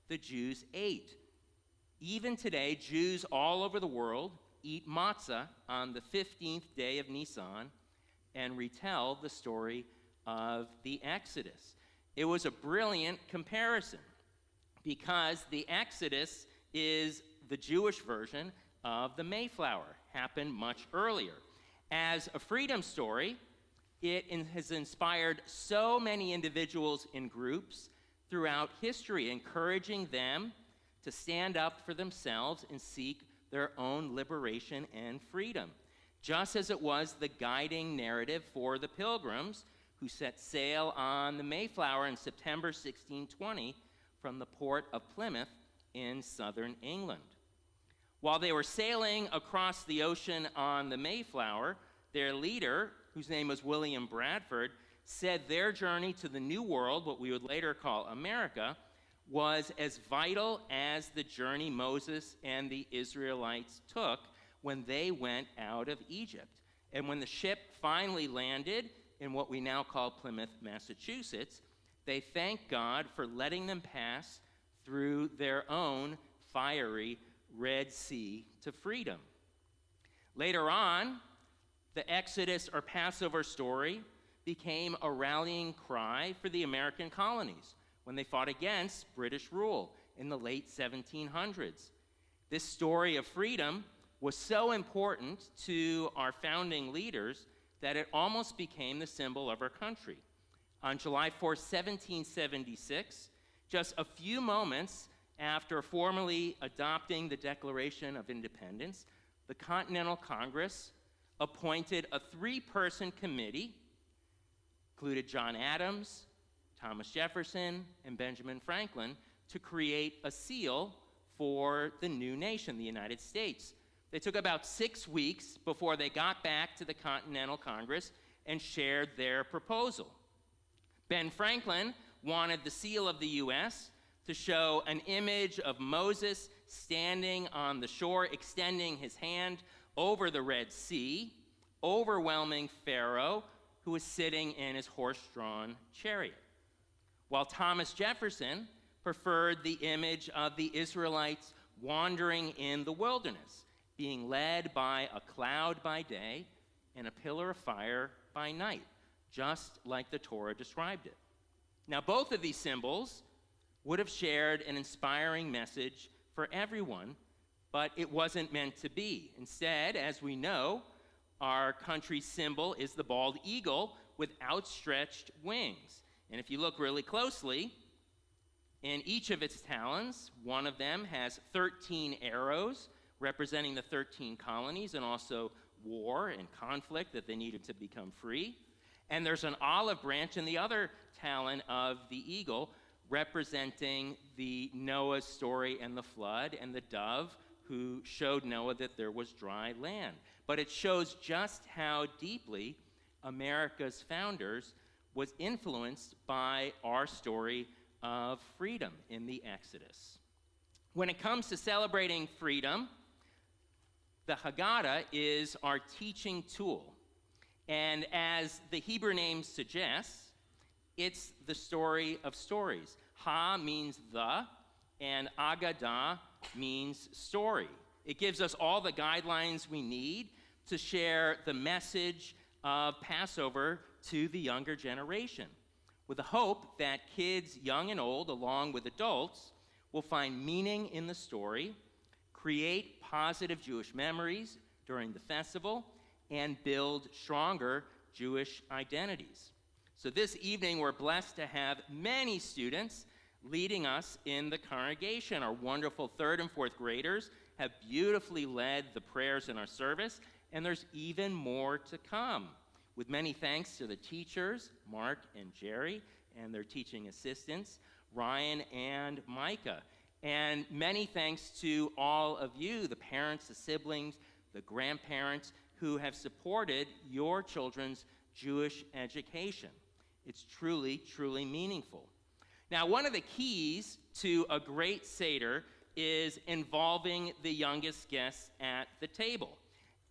the Jews ate. Even today, Jews all over the world eat matzah on the 15th day of Nisan and retell the story of the Exodus. It was a brilliant comparison because the Exodus is the Jewish version of the Mayflower, happened much earlier. As a freedom story, it has inspired so many individuals and groups throughout history, encouraging them to stand up for themselves and seek their own liberation and freedom, just as it was the guiding narrative for the Pilgrims who set sail on the Mayflower in September 1620 from the port of Plymouth in southern England. While they were sailing across the ocean on the Mayflower, their leader, whose name was William Bradford, said their journey to the New World, what we would later call America, was as vital as the journey Moses and the Israelites took when they went out of Egypt. And when the ship finally landed in what we now call Plymouth, Massachusetts, they thanked God for letting them pass through their own fiery Red Sea to freedom. Later on, the Exodus or Passover story became a rallying cry for the American colonies when they fought against British rule in the late 1700s. This story of freedom was so important to our founding leaders that it almost became the symbol of our country. On July 4, 1776, just a few moments after formally adopting the Declaration of Independence, the Continental Congress appointed a 3-person committee, included John Adams, Thomas Jefferson, and Benjamin Franklin, to create a seal for the new nation, the United States. They took about 6 weeks before they got back to the Continental Congress and shared their proposal. Ben Franklin wanted the seal of the U.S. to show an image of Moses standing on the shore, extending his hand over the Red Sea, overwhelming Pharaoh, who was sitting in his horse-drawn chariot. While Thomas Jefferson preferred the image of the Israelites wandering in the wilderness, being led by a cloud by day and a pillar of fire by night, just like the Torah described it. Now, both of these symbols would have shared an inspiring message for everyone, but it wasn't meant to be. Instead, as we know, our country's symbol is the bald eagle with outstretched wings. And if you look really closely, in each of its talons, one of them has 13 arrows representing the 13 colonies and also war and conflict that they needed to become free. And there's an olive branch in the other talon of the eagle representing the Noah's story and the flood and the dove who showed Noah that there was dry land. But it shows just how deeply America's founders was influenced by our story of freedom in the Exodus. When it comes to celebrating freedom, the Haggadah is our teaching tool. And as the Hebrew name suggests, it's the story of stories. Ha means the, and Agadah means story. It gives us all the guidelines we need to share the message of Passover to the younger generation, with the hope that kids, young and old, along with adults, will find meaning in the story, create positive Jewish memories during the festival, and build stronger Jewish identities. So this evening, we're blessed to have many students leading us in the congregation. Our wonderful 3rd and 4th graders have beautifully led the prayers in our service, and there's even more to come. With many thanks to the teachers, Mark and Jerry, and their teaching assistants, Ryan and Micah. And many thanks to all of you, the parents, the siblings, the grandparents, who have supported your children's Jewish education. It's truly, truly meaningful. Now, one of the keys to a great Seder is involving the youngest guests at the table.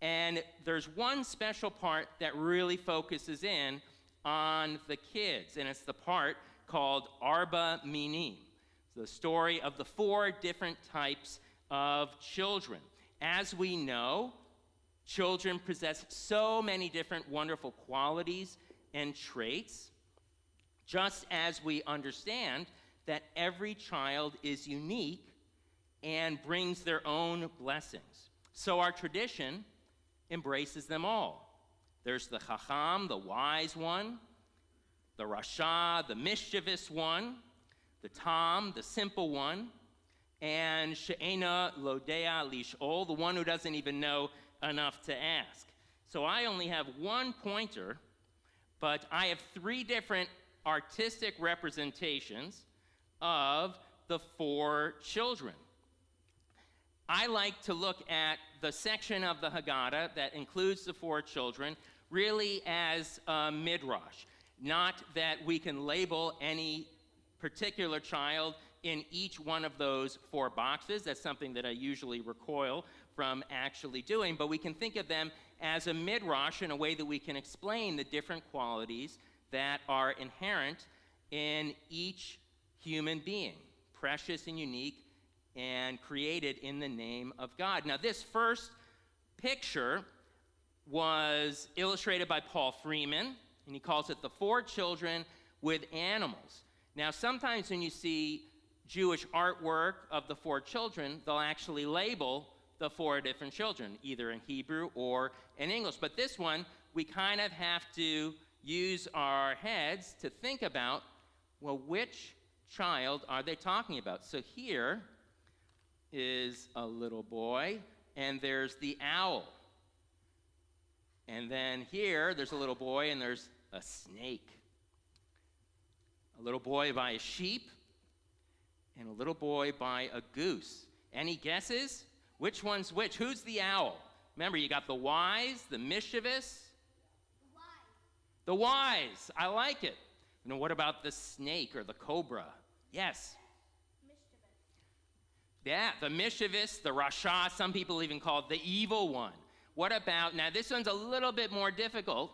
And there's one special part that really focuses in on the kids, and it's the part called Arba Minim, the story of the 4 different types of children. As we know, children possess so many different wonderful qualities and traits, just as we understand that every child is unique and brings their own blessings. So our tradition embraces them all. There's the Chacham, the wise one, the Rasha, the mischievous one, the Tam, the simple one, and She'ena Lodea Lish'ol, the one who doesn't even know enough to ask. So I only have one pointer, but I have 3 different artistic representations of the 4 children. I like to look at the section of the Haggadah that includes the 4 children really as a midrash. Not that we can label any particular child in each one of those 4 boxes. That's something that I usually recoil from actually doing, but we can think of them as a midrash in a way that we can explain the different qualities that are inherent in each human being, precious and unique, and created in the name of God. Now, this first picture was illustrated by Paul Freeman, and he calls it the 4 children with animals. Now, sometimes when you see Jewish artwork of the 4 children, they'll actually label the 4 different children, either in Hebrew or in English. But this one we kind of have to use our heads to think about, well, which child are they talking about? So here is a little boy, and there's the owl. And then here, there's a little boy, and there's a snake. A little boy by a sheep, and a little boy by a goose. Any guesses? Which one's which? Who's the owl? Remember, you got the wise, the mischievous. The wise. I like it. You know, what about the snake or the cobra? Yes. Yeah, the mischievous, the rasha, some people even call it the evil one. What about, now this one's a little bit more difficult.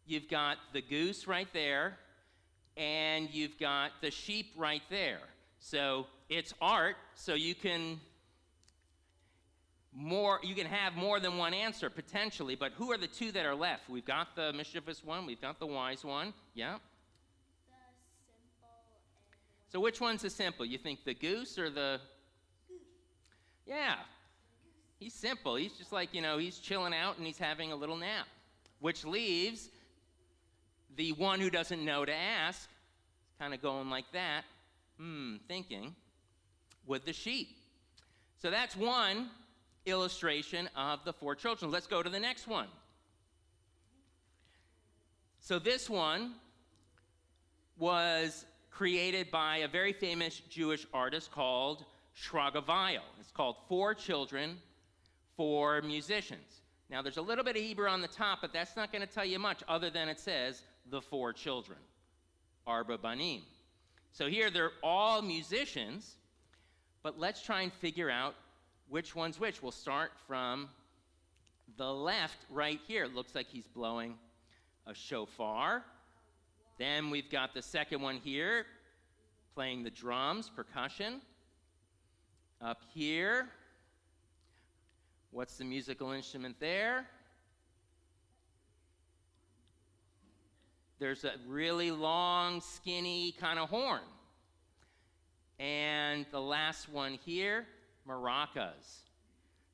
You've got the goose right there, and you've got the sheep right there. So it's art, so you can have more than one answer potentially, but who are the two that are left? We've got the mischievous one, we've got the wise one. Yeah. So which one's the simple? You think the goose or the... Yeah, he's simple. He's just like, he's chilling out and he's having a little nap, which leaves the one who doesn't know to ask, kind of going like that, thinking, with the sheep. So that's one illustration of the four children. Let's go to the next one. So this one was created by a very famous Jewish artist called Shragovile. It's called Four Children, Four Musicians. Now, there's a little bit of Hebrew on the top, but that's not going to tell you much other than it says the four children, Arba Banim. So here they're all musicians, but let's try and figure out which one's which. We'll start from the left right here. It looks like he's blowing a shofar. Then we've got the second one here, playing the drums, percussion. Up here, what's the musical instrument there? There's a really long, skinny kind of horn. And the last one here, maracas.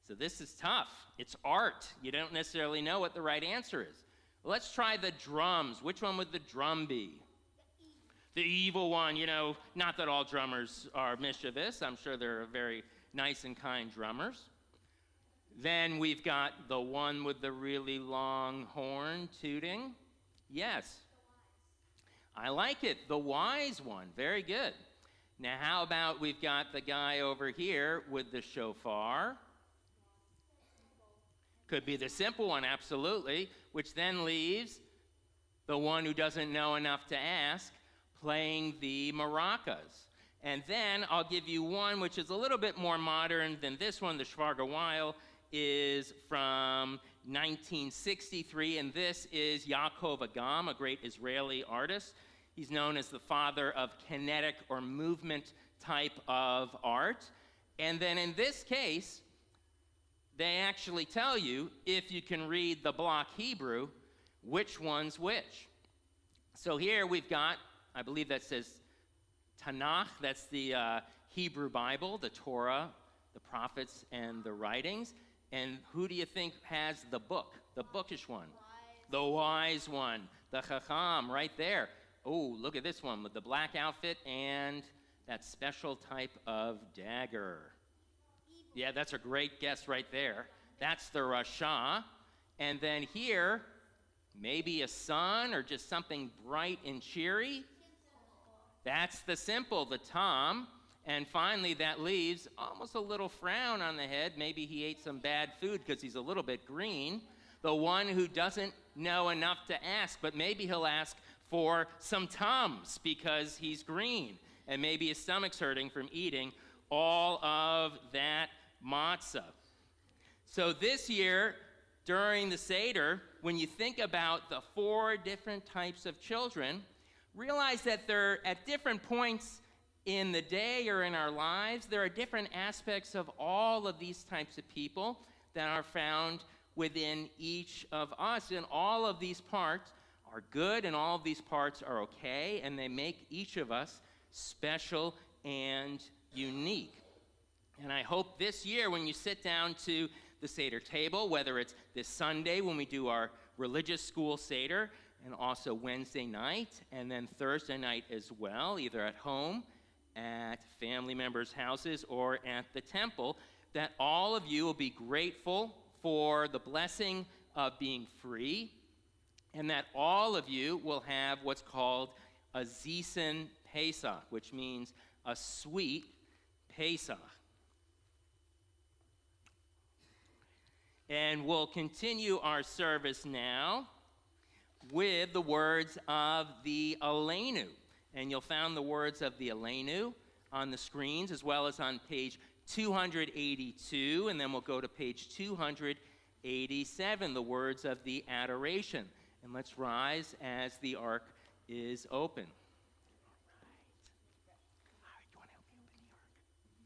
So this is tough. It's art. You don't necessarily know what the right answer is. Let's try the drums. Which one would the drum be? The evil one. Not that all drummers are mischievous. I'm sure they're very nice and kind drummers. Then we've got the one with the really long horn tooting. Yes. I like it. The wise one. Very good. Now, how about we've got the guy over here with the shofar? Could be the simple one, absolutely, which then leaves the one who doesn't know enough to ask, playing the maracas. And then I'll give you one which is a little bit more modern than this one. The Shvargawile is from 1963, and this is Yaakov Agam, a great Israeli artist. He's known as the father of kinetic or movement type of art. And then in this case, they actually tell you, if you can read the block Hebrew, which one's which. So here we've got, I believe that says Tanakh, that's the Hebrew Bible, the Torah, the prophets, and the writings. And who do you think has the book, the bookish one? The wise one, the Chacham, right there. Oh, look at this one with the black outfit and that special type of dagger. Yeah, that's a great guess right there. That's the Rasha. And then here, maybe a sun or just something bright and cheery. That's the simple, the Tom. And finally, that leaves almost a little frown on the head. Maybe he ate some bad food because he's a little bit green. The one who doesn't know enough to ask, but maybe he'll ask for some Tums because he's green. And maybe his stomach's hurting from eating all of that matzah. So this year, during the Seder, when you think about the four different types of children, realize that they're at different points in the day or in our lives. There are different aspects of all of these types of people that are found within each of us. And all of these parts are good, and all of these parts are okay, and they make each of us special and unique. And I hope this year when you sit down to the Seder table, whether it's this Sunday when we do our religious school Seder, and also Wednesday night, and then Thursday night as well, either at home, at family members' houses, or at the temple, that all of you will be grateful for the blessing of being free, and that all of you will have what's called a Zisen Pesach, which means a sweet Pesach. And we'll continue our service now with the words of the Aleinu. And you'll find the words of the Aleinu on the screens, as well as on page 282, and then we'll go to page 287, the words of the adoration. And let's rise as the ark is open. All right, you want to help me open the ark? Come on up.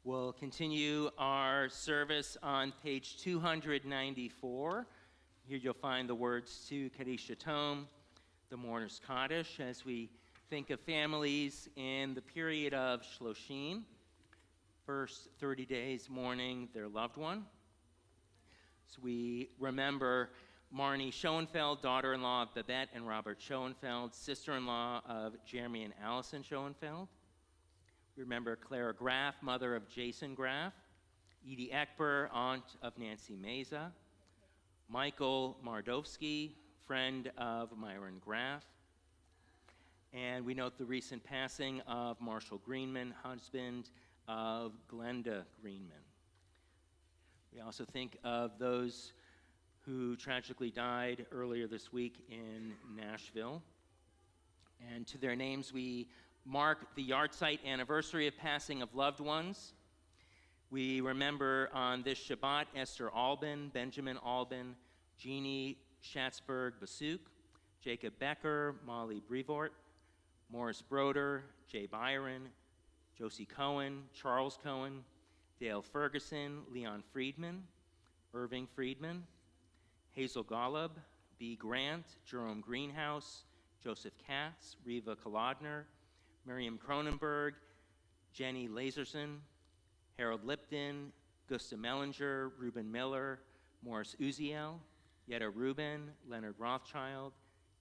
We'll continue our service on page 294. Here you'll find the words to Kaddish Yatom, the Mourner's Kaddish, as we think of families in the period of Shloshim, first 30 days mourning their loved one. So we remember Marnie Schoenfeld, daughter-in-law of Babette and Robert Schoenfeld, sister-in-law of Jeremy and Allison Schoenfeld. We remember Clara Graff, mother of Jason Graff, Edie Ekber, aunt of Nancy Meza, Michael Mardovsky, friend of Myron Graff, and we note the recent passing of Marshall Greenman, husband of Glenda Greenman. We also think of those who tragically died earlier this week in Nashville, and to their names we mark the yahrzeit anniversary of passing of loved ones. We remember on this Shabbat Esther Albin, Benjamin Albin, Jeannie Schatzberg-Basuk, Jacob Becker, Molly Brevoort, Morris Broder, Jay Byron, Josie Cohen, Charles Cohen, Dale Ferguson, Leon Friedman, Irving Friedman, Hazel Golub, B. Grant, Jerome Greenhouse, Joseph Katz, Reva Kolodner, Miriam Cronenberg, Jenny Laserson, Harold Lipton, Gusta Mellinger, Reuben Miller, Morris Uziel, Yetta Rubin, Leonard Rothschild,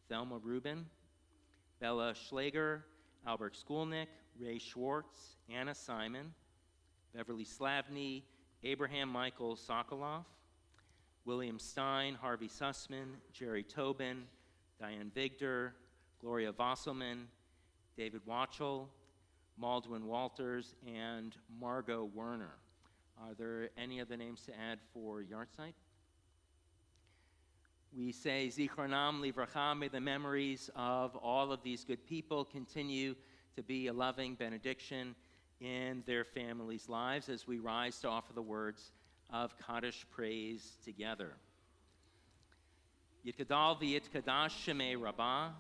Thelma Rubin, Bella Schlager, Albert Skulnick, Ray Schwartz, Anna Simon, Beverly Slavny, Abraham Michael Sokoloff, William Stein, Harvey Sussman, Jerry Tobin, Diane Vigdor, Gloria Vasselman, David Watchell, Maldwin Walters, and Margot Werner. Are there any other names to add for Yahrzeit? We say Zichronam Livracha, may the memories of all of these good people continue to be a loving benediction in their families' lives as we rise to offer the words of Kaddish praise together. Yitkadal v'yitkadash shemei rabbah,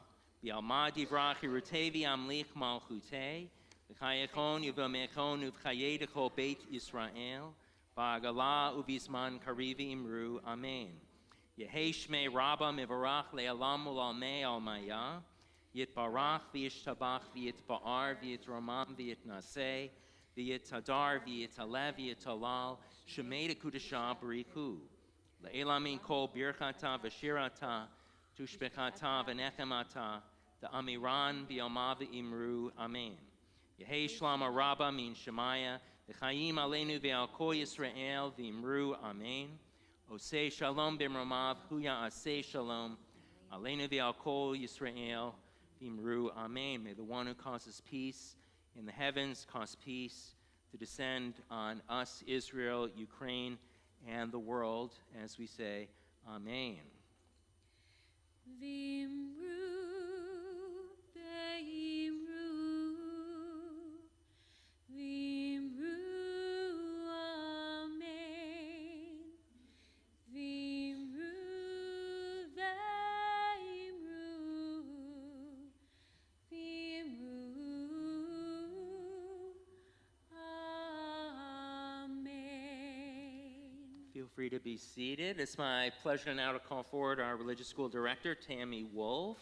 v'alma divrach yirutevi amlich malchutei, v'chayechon yuvamechon uvchayedecho beit Yisrael, v'agala uvizman karivi imru, amen. Yehei shmei rabba mivarach le'alam u'lalmei almaya, yitbarach v'yishtabach v'yitba'ar v'yitramam v'yitnaseh, v'yitadar v'yitalev v'yitalal, shemei dekudashah bariku. Le'elamin kol birchata v'shirata, tushbechata v'nechemata, da'amiran v'yoma v'imru, amen. Yehei shlama rabba min shemaya, v'chayim aleinu v'al kol Yisrael v'imru, amen. Osei shalom b'mromav, huya asei shalom, aleinu v'al kol Yisrael v'imru, amen. May the one who causes peace in the heavens cause peace to descend on us, Israel, Ukraine, and the world, as we say, amen. Vimru, veimru, vimru, amen. Vimru, veimru, Feel free to be seated. It's my pleasure now to call forward our religious school director, Tammy Wolf.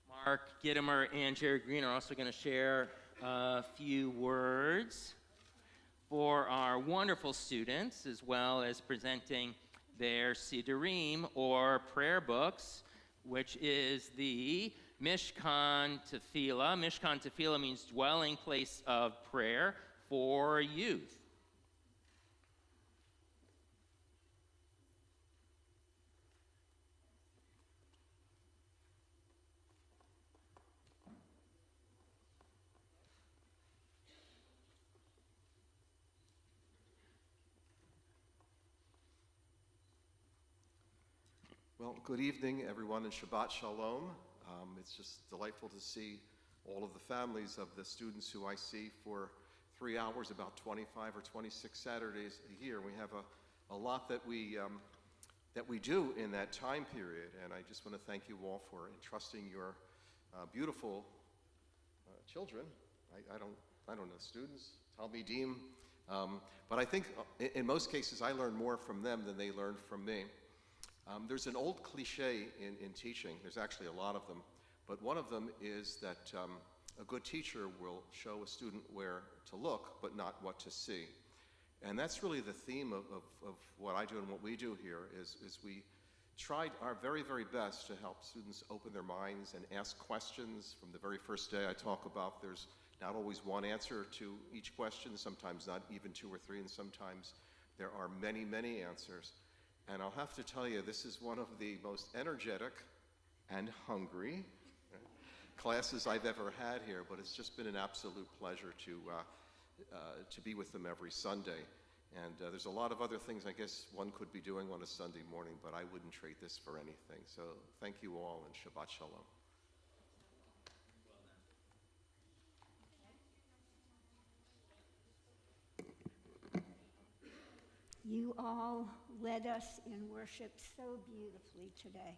Mark Gittimer and Jerry Green are also going to share a few words for our wonderful students, as well as presenting their Siddurim, or prayer books, which is the Mishkan Tefillah. Mishkan Tefillah means dwelling place of prayer for youth. Well, good evening, everyone, and Shabbat Shalom. It's just delightful to see all of the families of the students who I see for 3 hours, about 25 or 26 Saturdays a year. We have a lot that we do in that time period, and I just want to thank you all for entrusting your beautiful children. I don't know, students, talmidim, but I think in most cases I learn more from them than they learn from me. There's an old cliche in teaching. There's actually a lot of them, but one of them is that a good teacher will show a student where to look, but not what to see. And that's really the theme of what I do and what we do here is we tried our very, very best to help students open their minds and ask questions. From the very first day I talk about, there's not always one answer to each question, sometimes not even 2 or 3, and sometimes there are many, many answers. And I'll have to tell you, this is one of the most energetic and hungry classes I've ever had here, but it's just been an absolute pleasure to be with them every Sunday. And there's a lot of other things I guess one could be doing on a Sunday morning, but I wouldn't trade this for anything. So thank you all, and Shabbat Shalom. You all led us in worship so beautifully today.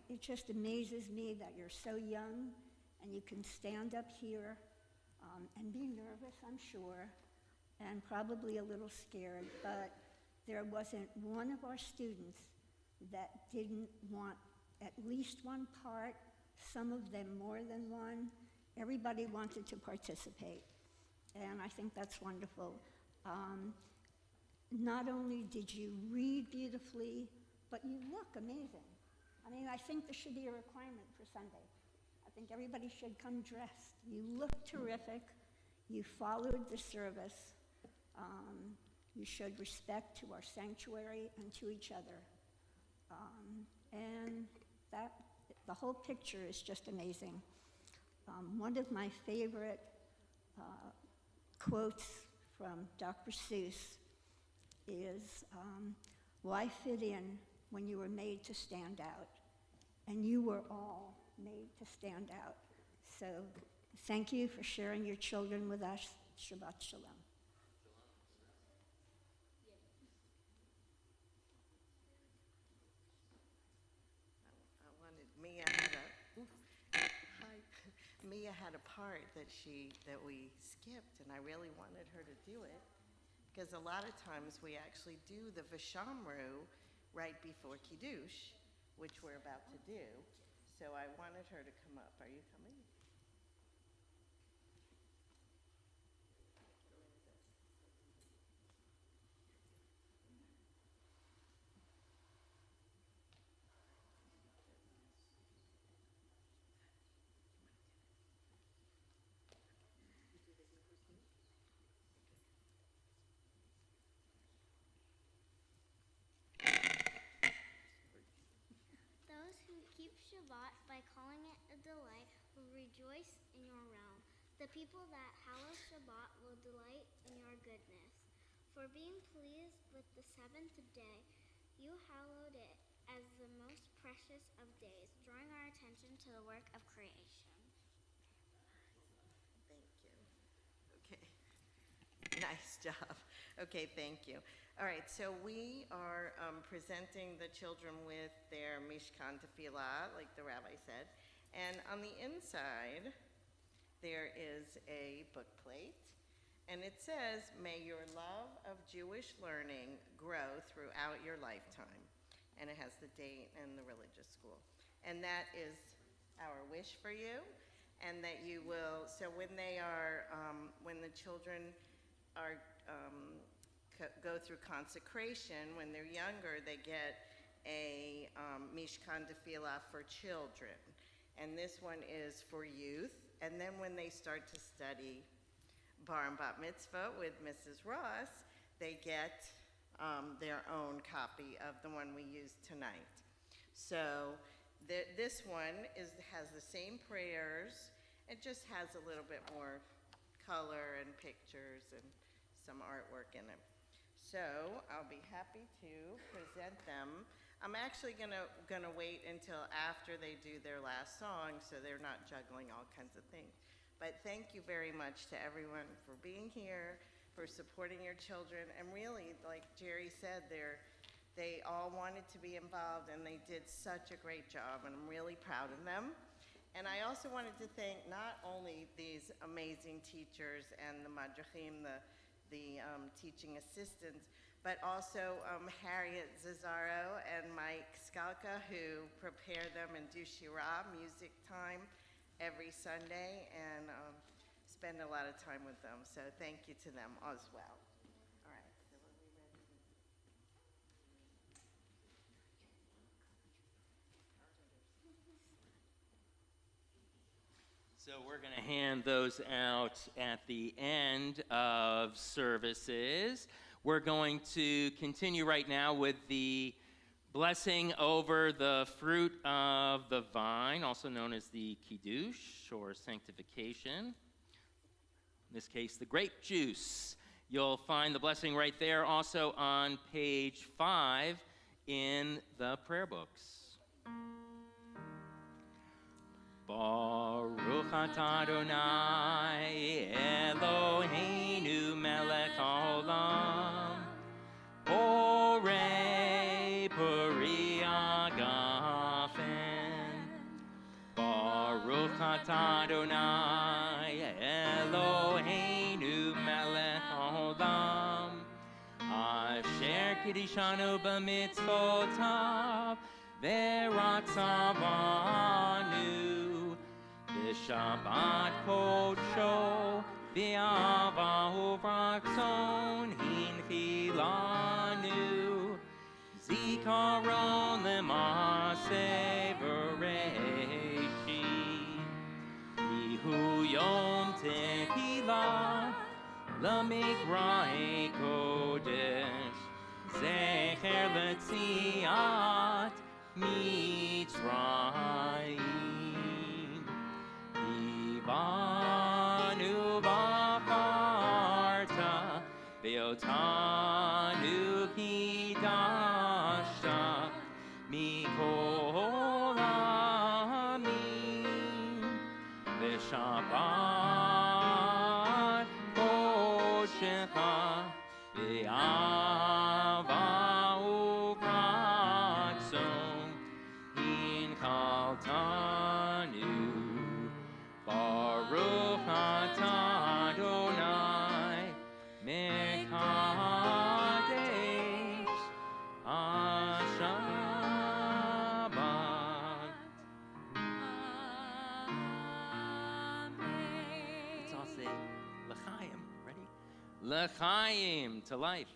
It just amazes me that you're so young and you can stand up here and be nervous, I'm sure, and probably a little scared, but there wasn't one of our students that didn't want at least one part, some of them more than one. Everybody wanted to participate, and I think that's wonderful. Not only did you read beautifully, but you look amazing. I mean, I think this should be a requirement for Sunday. I think everybody should come dressed. You look terrific. You followed the service. You showed respect to our sanctuary and to each other. And the whole picture is just amazing. One of my favorite quotes from Dr. Seuss is, why fit in when you were made to stand out? And you were all made to stand out. So thank you for sharing your children with us. Shabbat Shalom. Mia had a part that we skipped, and I really wanted her to do it, because a lot of times we actually do the Vishamru right before Kiddush, which we're about to do. So I wanted her to come up. Are you coming? Those who keep Shabbat by calling it a delight will rejoice in your realm. The people that hallow Shabbat will delight in your goodness. For being pleased with the seventh day, you hallowed it as the most precious of days, drawing our attention to the work of creation. Thank you. Okay. Nice job. Okay, thank you. All right, so we are presenting the children with their Mishkan Tefillah, like the rabbi said. And on the inside, there is a book plate. And it says, may your love of Jewish learning grow throughout your lifetime. And it has the date and the religious school. And that is our wish for you. And that you will, so when they are, when the children are, go through consecration, when they're younger, they get a Mishkan Tefillah for children. And this one is for youth. And then when they start to study Bar and Bat Mitzvah with Mrs. Ross, they get their own copy of the one we used tonight. So this one has the same prayers. It just has a little bit more color and pictures and some artwork in it. So I'll be happy to present them. I'm actually gonna wait until after they do their last song, so they're not juggling all kinds of things. But thank you very much to everyone for being here, for supporting your children, and really, like Jerry said, they all wanted to be involved, and they did such a great job, and I'm really proud of them. And I also wanted to thank not only these amazing teachers and the madrachim, the teaching assistants, but also Harriet Zazaro and Mike Skalka, who prepare them and do Shirah, music time, every Sunday, and spend a lot of time with them. So thank you to them as well. All right, so are we ready? So we're going to hand those out at the end of services. We're going to continue right now with the blessing over the fruit of the vine, also known as the kiddush or sanctification. In this case, the grape juice. You'll find the blessing right there, also on page 5 in the prayer books. Baruch atah Adonai Eloheinu melech haolam borei peri hagafen. Baruch atah Adonai Eloheinu melech haolam asher kiddushanu b'mitzvotav v'ratzavanu Shabbat kodsho v'avahu v'ratzon hinchilanu zikaron lema'aseh v'reishit Ihu yom tehilah למגרעי קודש, זכר לציאת מצרים. הבנו בחרת, ואותנו קידשת, מכל העמים, ושבת קודשך, באהבה וברצון, הנחלתנו. Baruch atah Adonai, mekadesh ha-Shabbat. Let's all say L'chaim. Ready? L'chaim, to life.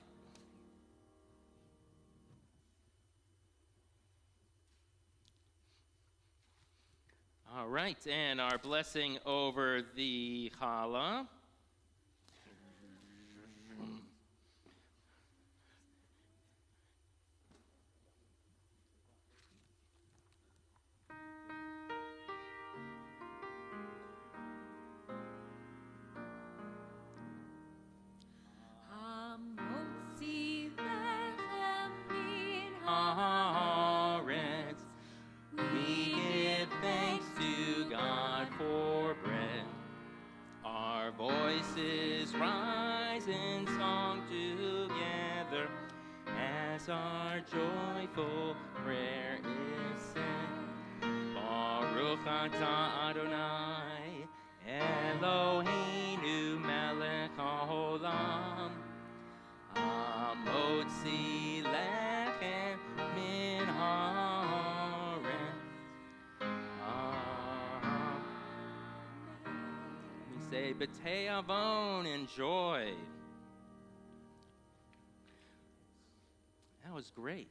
All right, and our blessing over the challah. Hamotzi lechem min Haaretz. We give thanks to God for bread. Our voices rise in song together as our joyful prayer is said. Baruch atah Adonai, Eloheinu melech haolam, hamotzi lechem min haaretz. We say, B'tei avon, enjoy. That was great.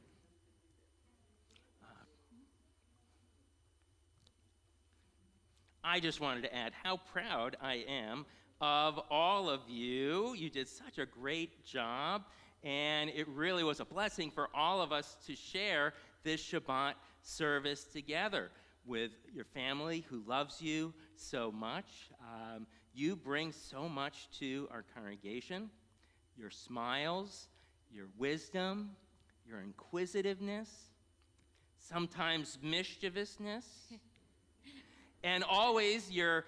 I just wanted to add how proud I am of all of you. You did such a great job, and it really was a blessing for all of us to share this Shabbat service together with your family who loves you so much. You bring so much to our congregation. Your smiles, your wisdom, your inquisitiveness, sometimes mischievousness, and always your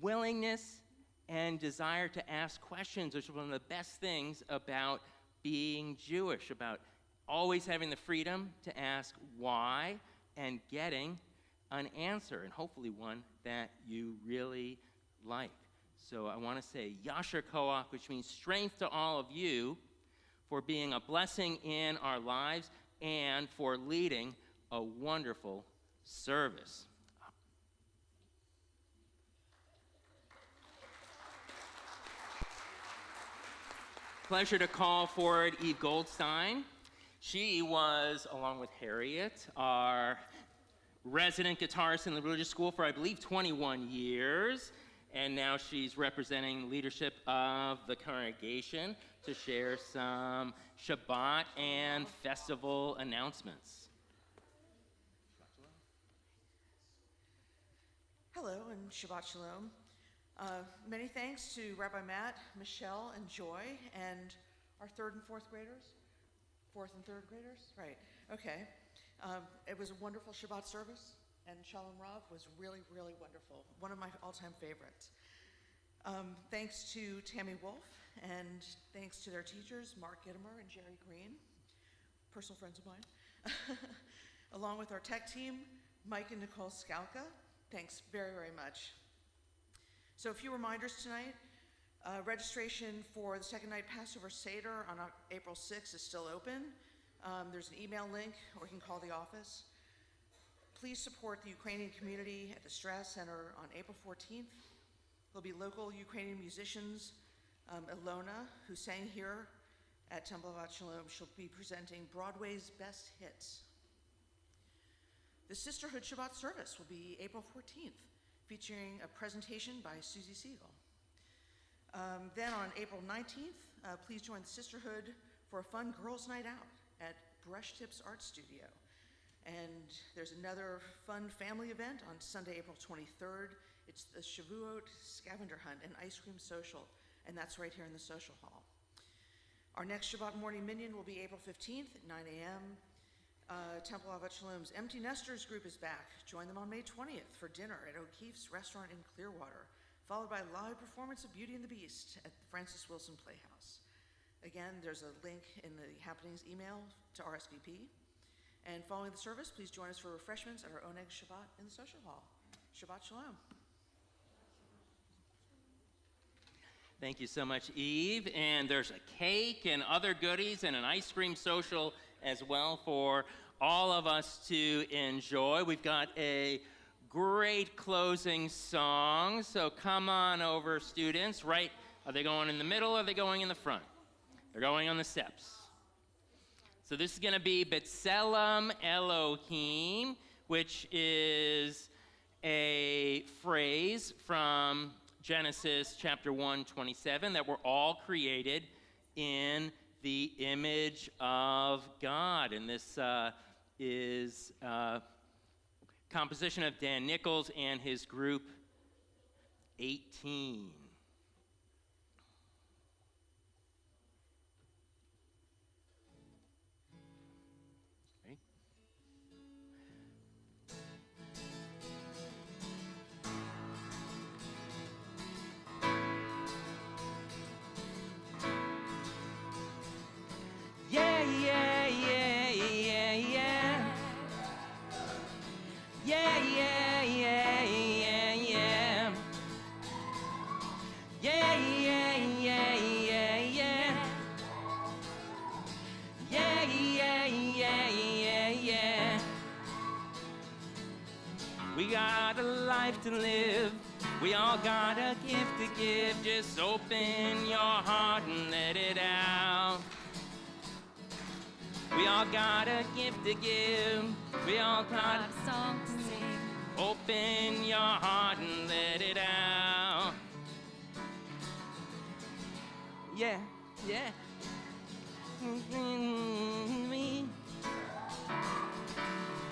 willingness and desire to ask questions, which is one of the best things about being Jewish, about always having the freedom to ask why and getting an answer, and hopefully one that you really like. So I want to say Yasher Koach, which means strength to all of you for being a blessing in our lives and for leading a wonderful service. Pleasure to call forward Eve Goldstein. She was, along with Harriet, our resident guitarist in the religious school for, I believe, 21 years. And now she's representing leadership of the congregation to share some Shabbat and festival announcements. Hello and Shabbat Shalom. Many thanks to Rabbi Matt, Michelle, and Joy, and our third and fourth graders. Fourth and third graders? Right, okay. It was a wonderful Shabbat service, and Shalom Rav was really, really wonderful. One of my all-time favorites. Thanks to Tammy Wolf, and thanks to their teachers, Mark Gittimer and Jerry Green, personal friends of mine. Along with our tech team, Mike and Nicole Skalka. Thanks very, very much. So a few reminders tonight. Registration for the second night Passover Seder on April 6th is still open. There's an email link, or you can call the office. Please support the Ukrainian community at the Strauss Center on April 14th. There'll be local Ukrainian musicians. Ilona, who sang here at Temple of Shalom, she'll be presenting Broadway's best hits. The Sisterhood Shabbat service will be April 14th, featuring a presentation by Susie Siegel. Then on April 19th, please join the Sisterhood for a fun girls' night out at Brush Tips Art Studio. And there's another fun family event on Sunday, April 23rd. It's the Shavuot Scavenger Hunt and Ice Cream Social, and that's right here in the social hall. Our next Shabbat morning minyan will be April 15th at 9 a.m. Temple Avat Shalom's Empty Nesters group is back. Join them on May 20th for dinner at O'Keefe's Restaurant in Clearwater, followed by a live performance of Beauty and the Beast at the Francis Wilson Playhouse. Again, there's a link in the happenings email to RSVP. And following the service, please join us for refreshments at our Oneg Shabbat in the social hall. Shabbat Shalom. Thank you so much, Eve. And there's a cake and other goodies and an ice cream social as well for all of us to enjoy. We've got a great closing song, so come on over, students. Right? Are they going in the middle or are they going in the front? They're going on the steps. So this is going to be B'Tselem Elohim, which is a phrase from Genesis chapter 1:27 that we're all created in the image of God. And this is composition of Dan Nichols and his group 18. Yeah, yeah, yeah, yeah, yeah. Yeah, yeah, yeah, yeah, yeah. Yeah, yeah, yeah, yeah, yeah. Yeah, yeah, yeah, yeah, yeah. We got a life to live. We all got a gift to give. Just open your heart and let it out. We all got a gift to give. We all got a song to sing. Open your heart and let it out. Yeah, yeah.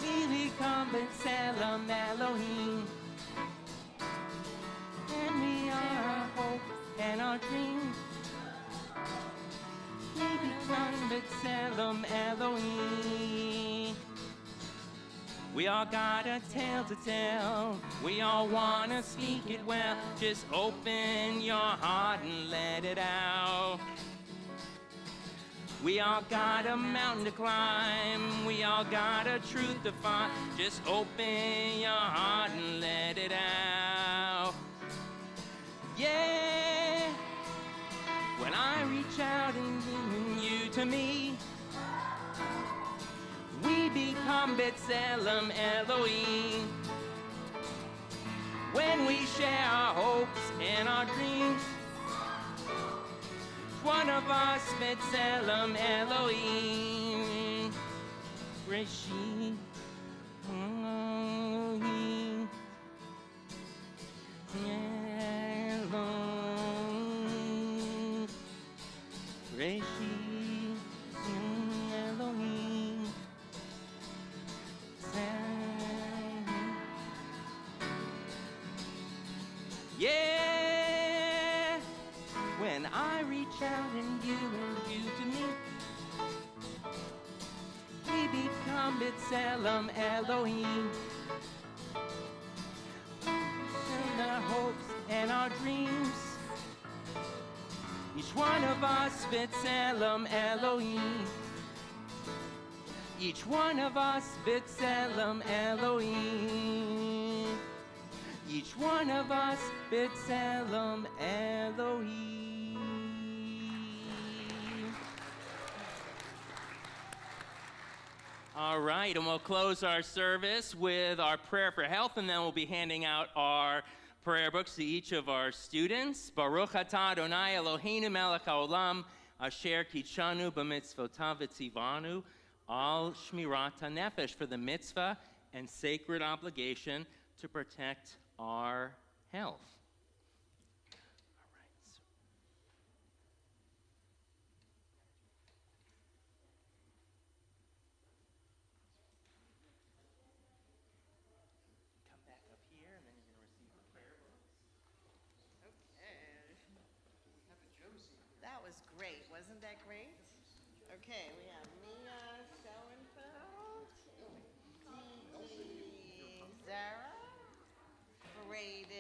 We become B'Tselem Elohim, and we are our hopes and our dreams. We become B'Tselem Elohim. We all got a tale to tell. We all wanna speak it well. Just open your heart and let it out. We all got a mountain to climb. We all got a truth to find. Just open your heart and let it out. Yeah. When I reach out and you to me, we become B'Tselem Elohim. When we share our hopes and our dreams, one of us B'Tselem Elohim. Reshit Elohim. Elohim. Reshit Elohim. Yeah, when I reach out and you to me, we become B'Tselem Elohim. And our hopes and our dreams, each one of us B'Tselem Elohim. Each one of us B'Tselem Elohim. Each one of us B'Tselem Elohim. All right, and we'll close our service with our prayer for health, and then we'll be handing out our prayer books to each of our students. Baruch atah Adonai Eloheinu melech haolam, asher kitshanu b'mitzvotav v'tzivanu, al shmirat hanefesh, for the mitzvah and sacred obligation to protect our health. All right. Wasn't that great? Okay, we have Mia Schoenfeld, Gigi Zara, Parade